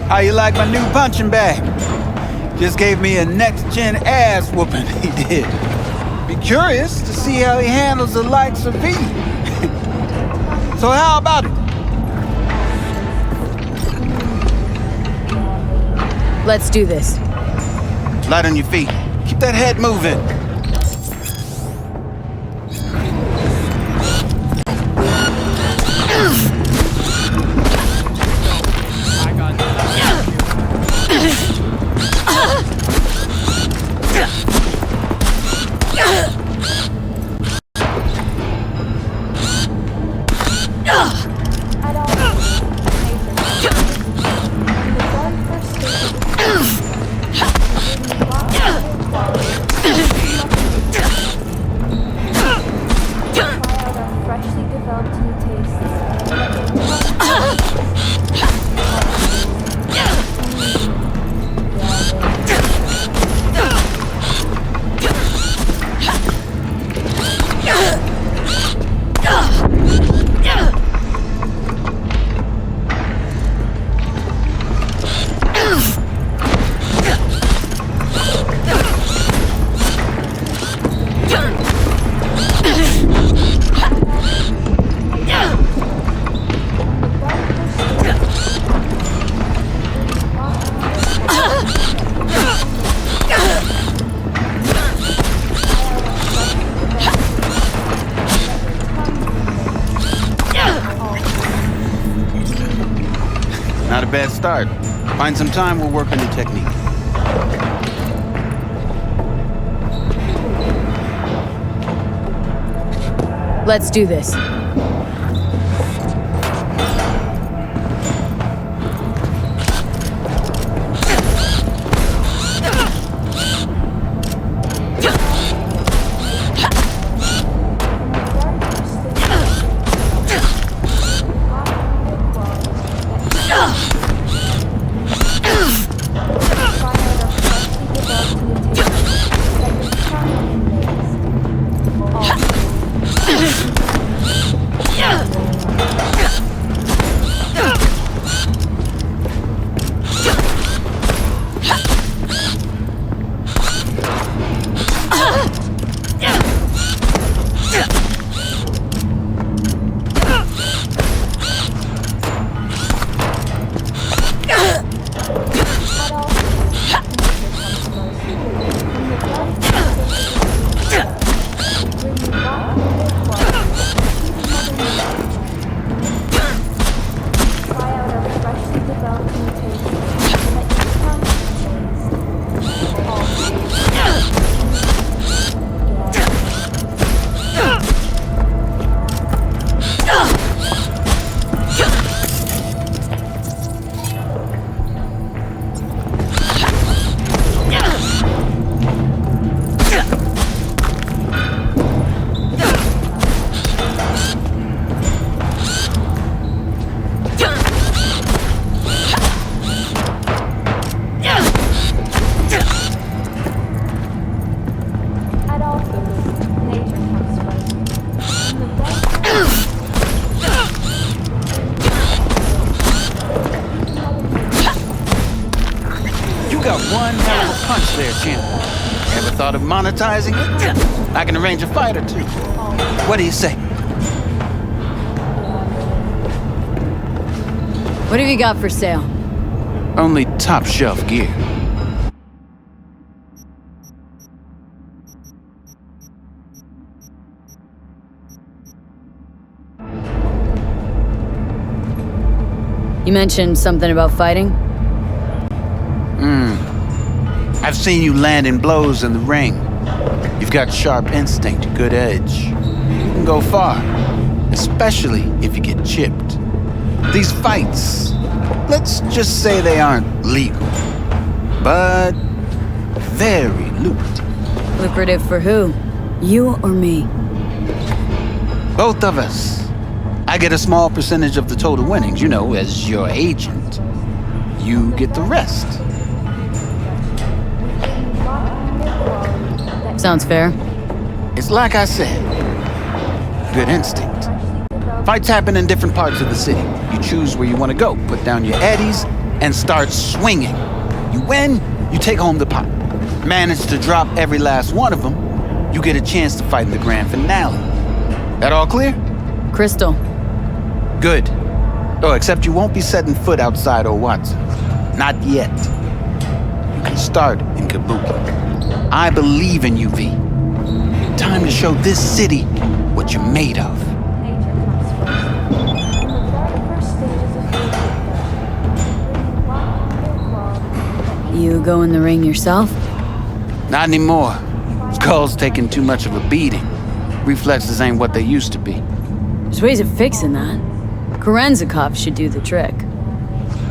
Speaker 19: How you like my new punching bag? Just gave me a next-gen ass whooping, he did. Be curious to see how he handles the likes of V. So how about it?
Speaker 2: Let's do this.
Speaker 19: Light on your feet. Keep that head moving. Not a bad start. Find some time, we'll work on your technique.
Speaker 2: Let's do this.
Speaker 19: one hell of a punch there, champ. Ever thought of monetizing it? I can arrange a fight or two. What do you say?
Speaker 2: What have you got for sale?
Speaker 19: Only top shelf gear.
Speaker 2: You mentioned something about fighting?
Speaker 19: I've seen you landing blows in the ring. You've got sharp instinct, good edge. You can go far, especially if you get chipped. These fights, let's just say they aren't legal, but very lucrative.
Speaker 2: Lucrative for who? You or me?
Speaker 19: Both of us. I get a small percentage of the total winnings, you know, as your agent. You get the rest.
Speaker 2: Sounds fair.
Speaker 19: It's like I said, good instinct. Fights happen in different parts of the city. You choose where you want to go, put down your eddies, and start swinging. You win, you take home the pot. Manage to drop every last one of them, you get a chance to fight in the grand finale. That all clear?
Speaker 2: Crystal.
Speaker 19: Good. Oh, except you won't be setting foot outside old Watson. Not yet. You can start in Kabuki. I believe in you, V. Time to show this city what you're made of.
Speaker 2: You go in the ring yourself?
Speaker 19: Not anymore. Skull's taking too much of a beating. Reflexes ain't what they used to be.
Speaker 2: There's ways of fixing that. Korenzikov should do the trick.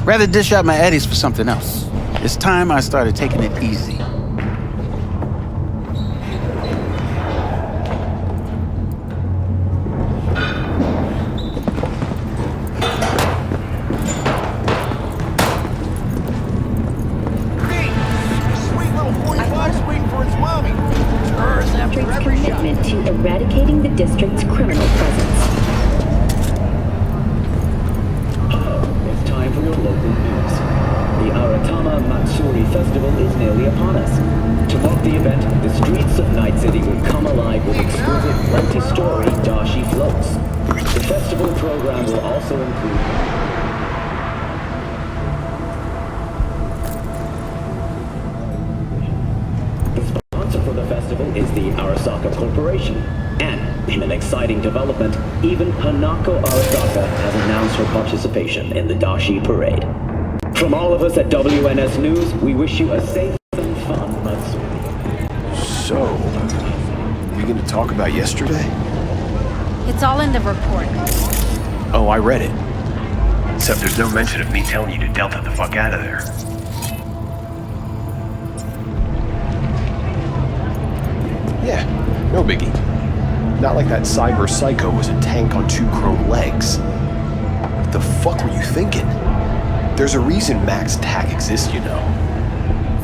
Speaker 19: Rather dish out my eddies for something else. It's time I started taking it easy.
Speaker 17: Commitment to eradicating the district's criminal presence.
Speaker 18: It's time for your local news. The Aratama Matsuri Festival is nearly upon us. To mark the event, the streets of Night City will come alive with exquisite multi-story dashi floats. The festival program will also include is the Arasaka Corporation. And, in an exciting development, even Hanako Arasaka has announced her participation in the Dashi Parade. From all of us at WNS News, we wish you a safe and fun Matsuri.
Speaker 20: So, we gonna talk about yesterday?
Speaker 15: It's all in the report.
Speaker 20: Oh, I read it. Except there's no mention of me telling you to Delta the fuck out of there. Yeah, no biggie. Not like that cyber psycho was a tank on 2 chrome legs. What the fuck were you thinking? There's a reason Max TAC exists, you know.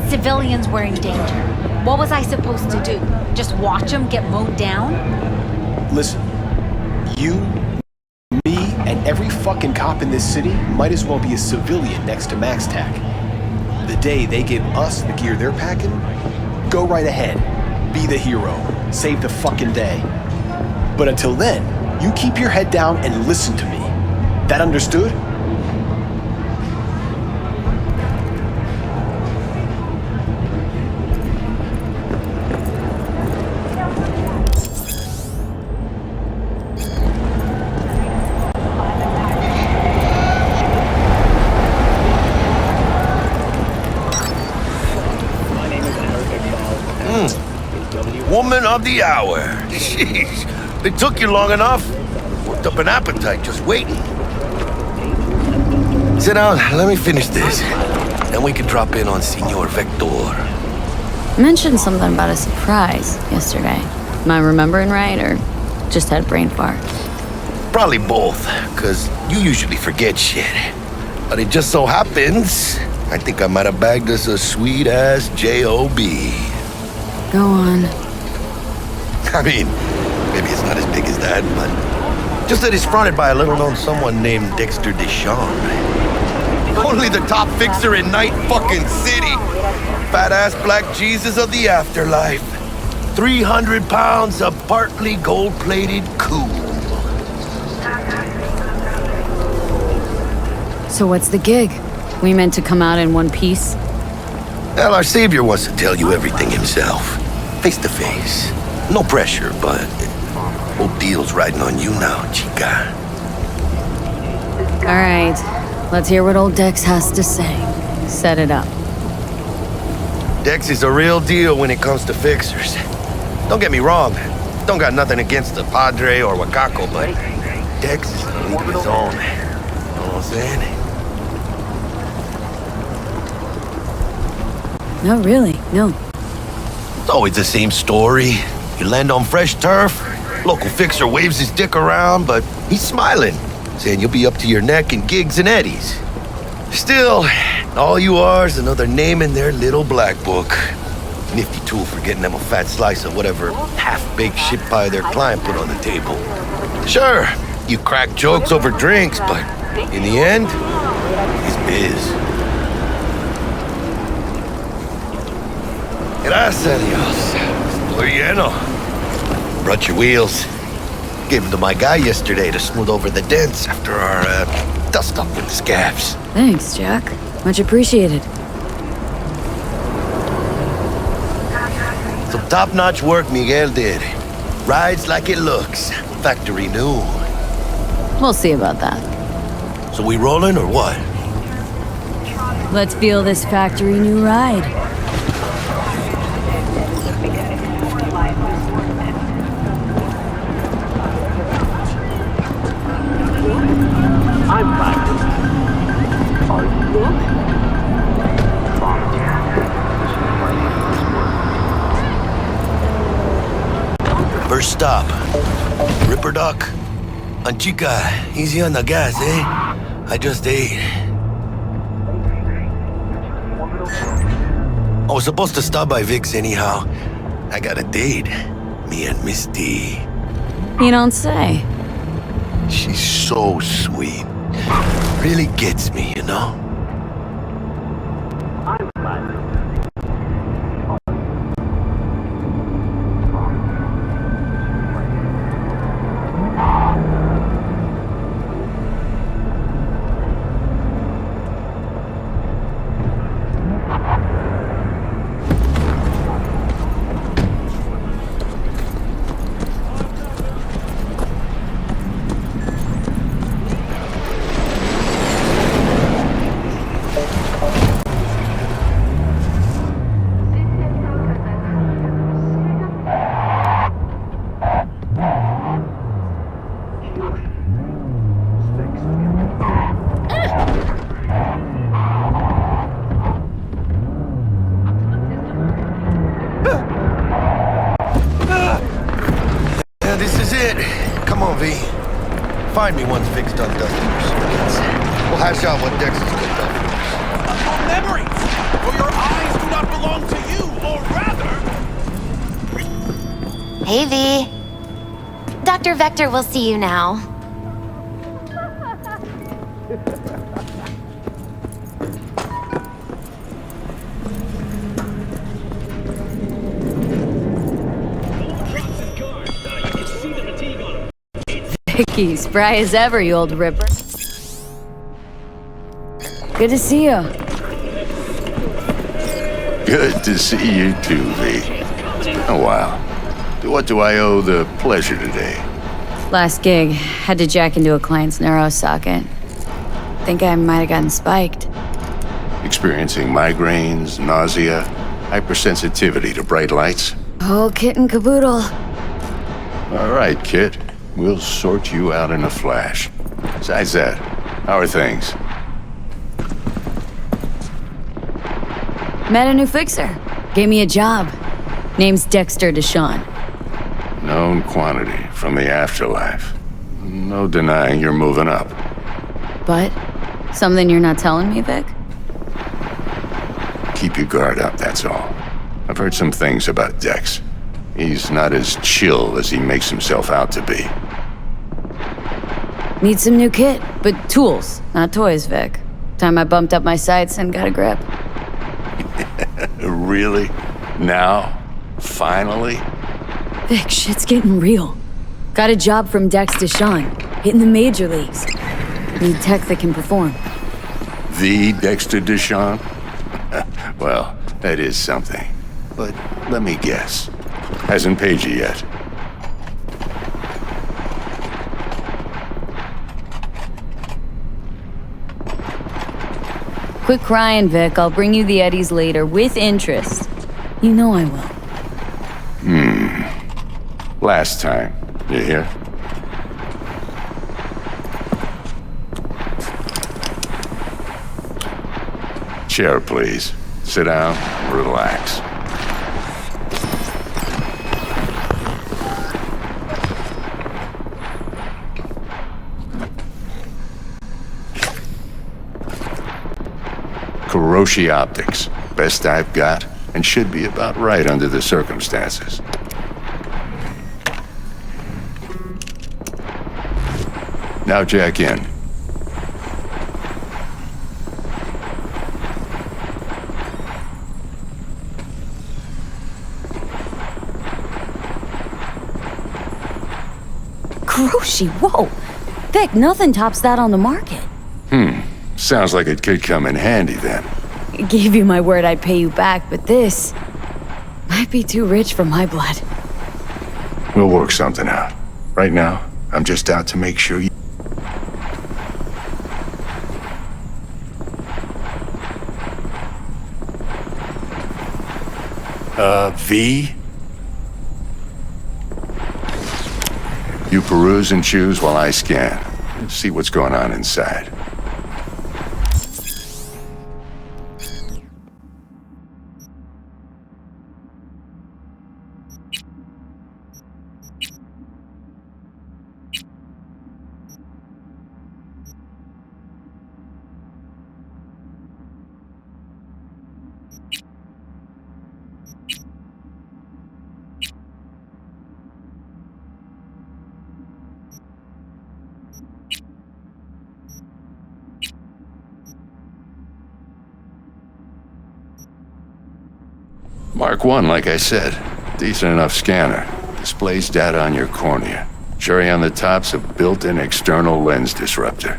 Speaker 15: Civilians were in danger. What was I supposed to do? Just watch them get mowed down?
Speaker 20: Listen, you, me, and every fucking cop in this city might as well be a civilian next to Max TAC. The day they give us the gear they're packing, go right ahead. Be the hero. Save the fucking day. But until then, you keep your head down and listen to me. That understood?
Speaker 5: Woman of the hour. Jeez, it took you long enough. Worked up an appetite just waiting. Sit down, let me finish this. Then we can drop in on Senor Vector.
Speaker 2: You mentioned something about a surprise yesterday. Am I remembering right, or just had a brain fart?
Speaker 5: Probably both, because you usually forget shit. But it just so happens, I think I might have bagged us a sweet-ass J.O.B.
Speaker 2: Go on.
Speaker 5: I mean, maybe it's not as big as that, but just that it's fronted by a little-known someone named Dexter Deschamps. Only the top fixer in Night fucking City. Fat-ass black Jesus of the afterlife. 300 pounds of partly gold-plated cool.
Speaker 2: So what's the gig? We meant to come out in one piece?
Speaker 5: Well, our savior wants to tell you everything himself. Face to face. No pressure, but whole deal's riding on you now, chica.
Speaker 2: All right, let's hear what old Dex has to say. Set it up.
Speaker 5: Dex is a real deal when it comes to fixers. Don't get me wrong, don't got nothing against the Padre or Wakako, but Dex is a league of his own. You know what I'm saying?
Speaker 2: No, really, no.
Speaker 5: It's always the same story. You land on fresh turf, local fixer waves his dick around, but he's smiling, saying you'll be up to your neck in gigs and eddies. Still, all you are is another name in their little black book. Nifty tool for getting them a fat slice of whatever half-baked shit pie their client put on the table. Sure, you crack jokes over drinks, but in the end, it's biz. Gracias, Dios. Estoy lleno. Brought your wheels. Gave them to my guy yesterday to smooth over the dents after our dust-up with the scabs.
Speaker 2: Thanks, Jack. Much appreciated.
Speaker 5: Some top-notch work Miguel did. Rides like it looks. Factory new.
Speaker 2: We'll see about that.
Speaker 5: So we rolling or what?
Speaker 2: Let's feel this factory new ride.
Speaker 18: I'm practiced. Are you?
Speaker 5: First stop. Ripper Duck. And chica, easy on the gas, eh? I just ate. I was supposed to stop by Vic's anyhow. I got a date. Me and Misty.
Speaker 2: You don't say.
Speaker 5: She's so sweet. Really gets me, you know? Find me once Vic's done dusting your circuits. We'll hash out what Dex is cooked up.
Speaker 3: Your memories! For your eyes do not belong to you, or rather...
Speaker 21: Hey, V. Dr. Vector will see you now.
Speaker 2: Vicky, spry as ever, you old ripper. Good to see you.
Speaker 22: Good to see you too, V. Oh, wow. What do I owe the pleasure today?
Speaker 2: Last gig, had to jack into a client's neuro socket. Think I might have gotten spiked.
Speaker 22: Experiencing migraines, nausea, hypersensitivity to bright lights?
Speaker 2: Oh, kit and caboodle.
Speaker 22: All right, Kit. We'll sort you out in a flash. Besides that, how are things?
Speaker 2: Met a new fixer. Gave me a job. Name's Dexter Deshawn.
Speaker 22: Known quantity from the afterlife. No denying you're moving up.
Speaker 2: But something you're not telling me, Vic?
Speaker 22: Keep your guard up, that's all. I've heard some things about Dex. He's not as chill as he makes himself out to be.
Speaker 2: Need some new kit, but tools, not toys, Vic. Time I bumped up my sights and got a grip.
Speaker 22: Really? Now? Finally?
Speaker 2: Vic, shit's getting real. Got a job from Dex Deshawn, hitting the major leagues. Need tech that can perform.
Speaker 22: The Dexter Deshawn? Well, that is something. But let me guess. Hasn't paid you yet.
Speaker 2: Quit crying, Vic. I'll bring you the Eddies later, with interest. You know I will.
Speaker 22: Last time. You hear? Chair, please. Sit down, relax. Kuroshi Optics. Best I've got, and should be about right under the circumstances. Now jack in.
Speaker 2: Kuroshi, whoa! Vic, nothing tops that on the market.
Speaker 22: Sounds like it could come in handy then.
Speaker 2: I gave you my word I'd pay you back, but this might be too rich for my blood.
Speaker 22: We'll work something out. Right now, I'm just out to make sure you... V? You peruse and choose while I scan. See what's going on inside. Mark 1, like I said. Decent enough scanner. Displays data on your cornea. Cherry on the top's a built-in external lens disruptor.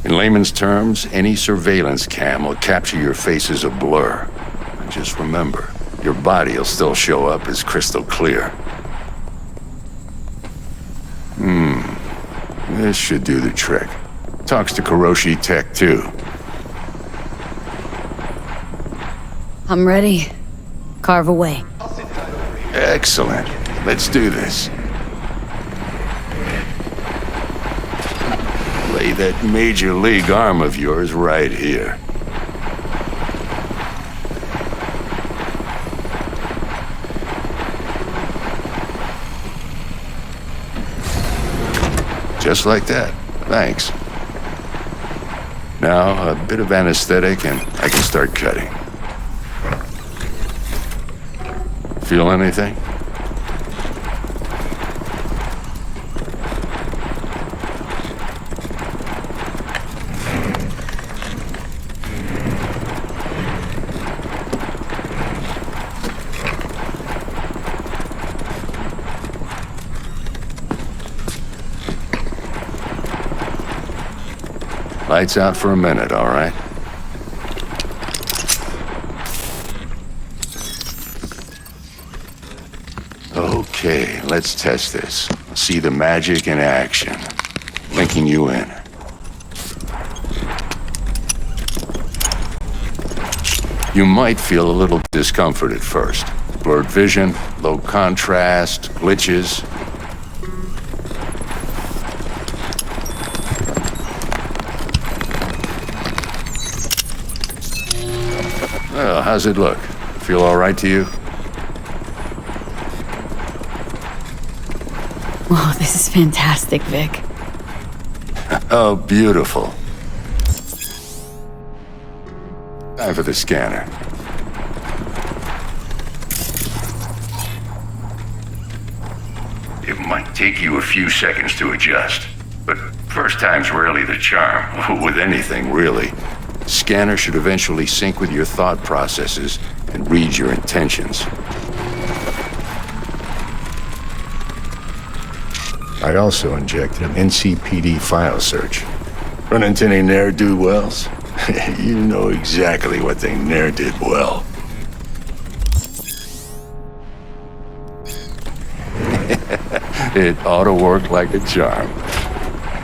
Speaker 22: In layman's terms, any surveillance cam will capture your face as a blur. And just remember, your body will still show up as crystal clear. This should do the trick. Talks to Kuroshi Tech, too.
Speaker 2: I'm ready. Carve away.
Speaker 22: Excellent. Let's do this. Lay that major league arm of yours right here. Just like that. Thanks. Now, a bit of anesthetic and I can start cutting. Feel anything? Lights out for a minute, all right? Okay, let's test this. See the magic in action. Linking you in. You might feel a little discomfort at first. Blurred vision, low contrast, glitches. Well, how's it look? Feel all right to you?
Speaker 2: Whoa, this is fantastic, Vic.
Speaker 22: Oh, beautiful. Time for the scanner. It might take you a few seconds to adjust, but first time's rarely the charm, with anything, really. Scanner should eventually sync with your thought processes and read your intentions. I also injected an NCPD file search. Run into any ne'er-do-wells? You know exactly what they ne'er did well. It ought to work like a charm.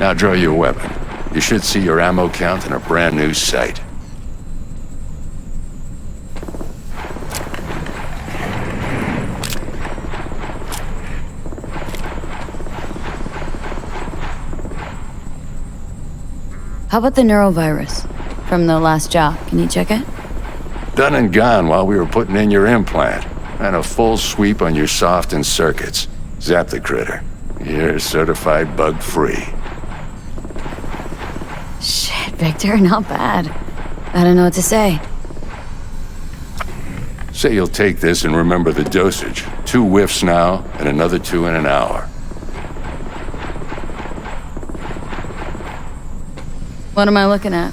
Speaker 22: Now draw your weapon. You should see your ammo count in a brand new sight.
Speaker 2: How about the neurovirus from the last job? Can you check it?
Speaker 22: Done and gone while we were putting in your implant. And a full sweep on your soft and circuits. Zap the critter. You're certified bug-free.
Speaker 2: Shit, Victor, not bad. I don't know what to say.
Speaker 22: Say you'll take this and remember the dosage. 2 whiffs now, and another 2 in an hour.
Speaker 2: What am I looking at?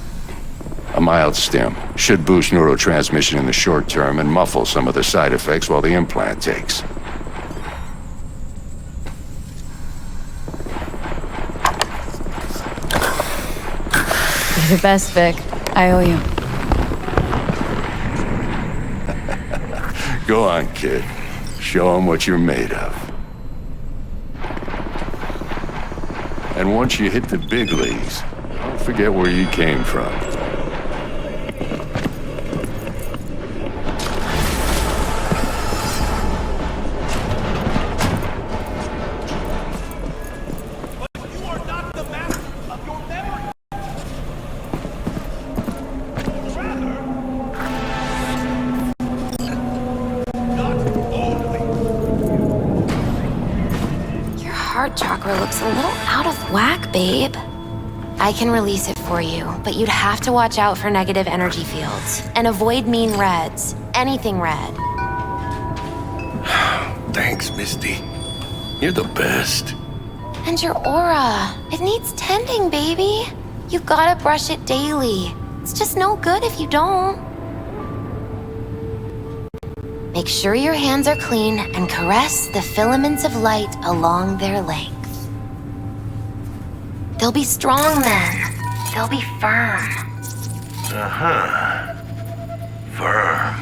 Speaker 22: A mild stim. Should boost neurotransmission in the short term and muffle some of the side effects while the implant takes.
Speaker 2: You're the best, Vic. I owe you.
Speaker 22: Go on, kid. Show them what you're made of. And once you hit the big leagues, don't forget where you came from.
Speaker 21: Your heart chakra looks a little out of whack, babe. I can release it for you, but you'd have to watch out for negative energy fields and avoid mean reds. Anything red.
Speaker 5: Thanks, Misty. You're the best.
Speaker 21: And your aura. It needs tending, baby. You gotta brush it daily. It's just no good if you don't. Make sure your hands are clean and caress the filaments of light along their length. They'll be strong then. They'll be firm.
Speaker 5: Uh-huh. Firm.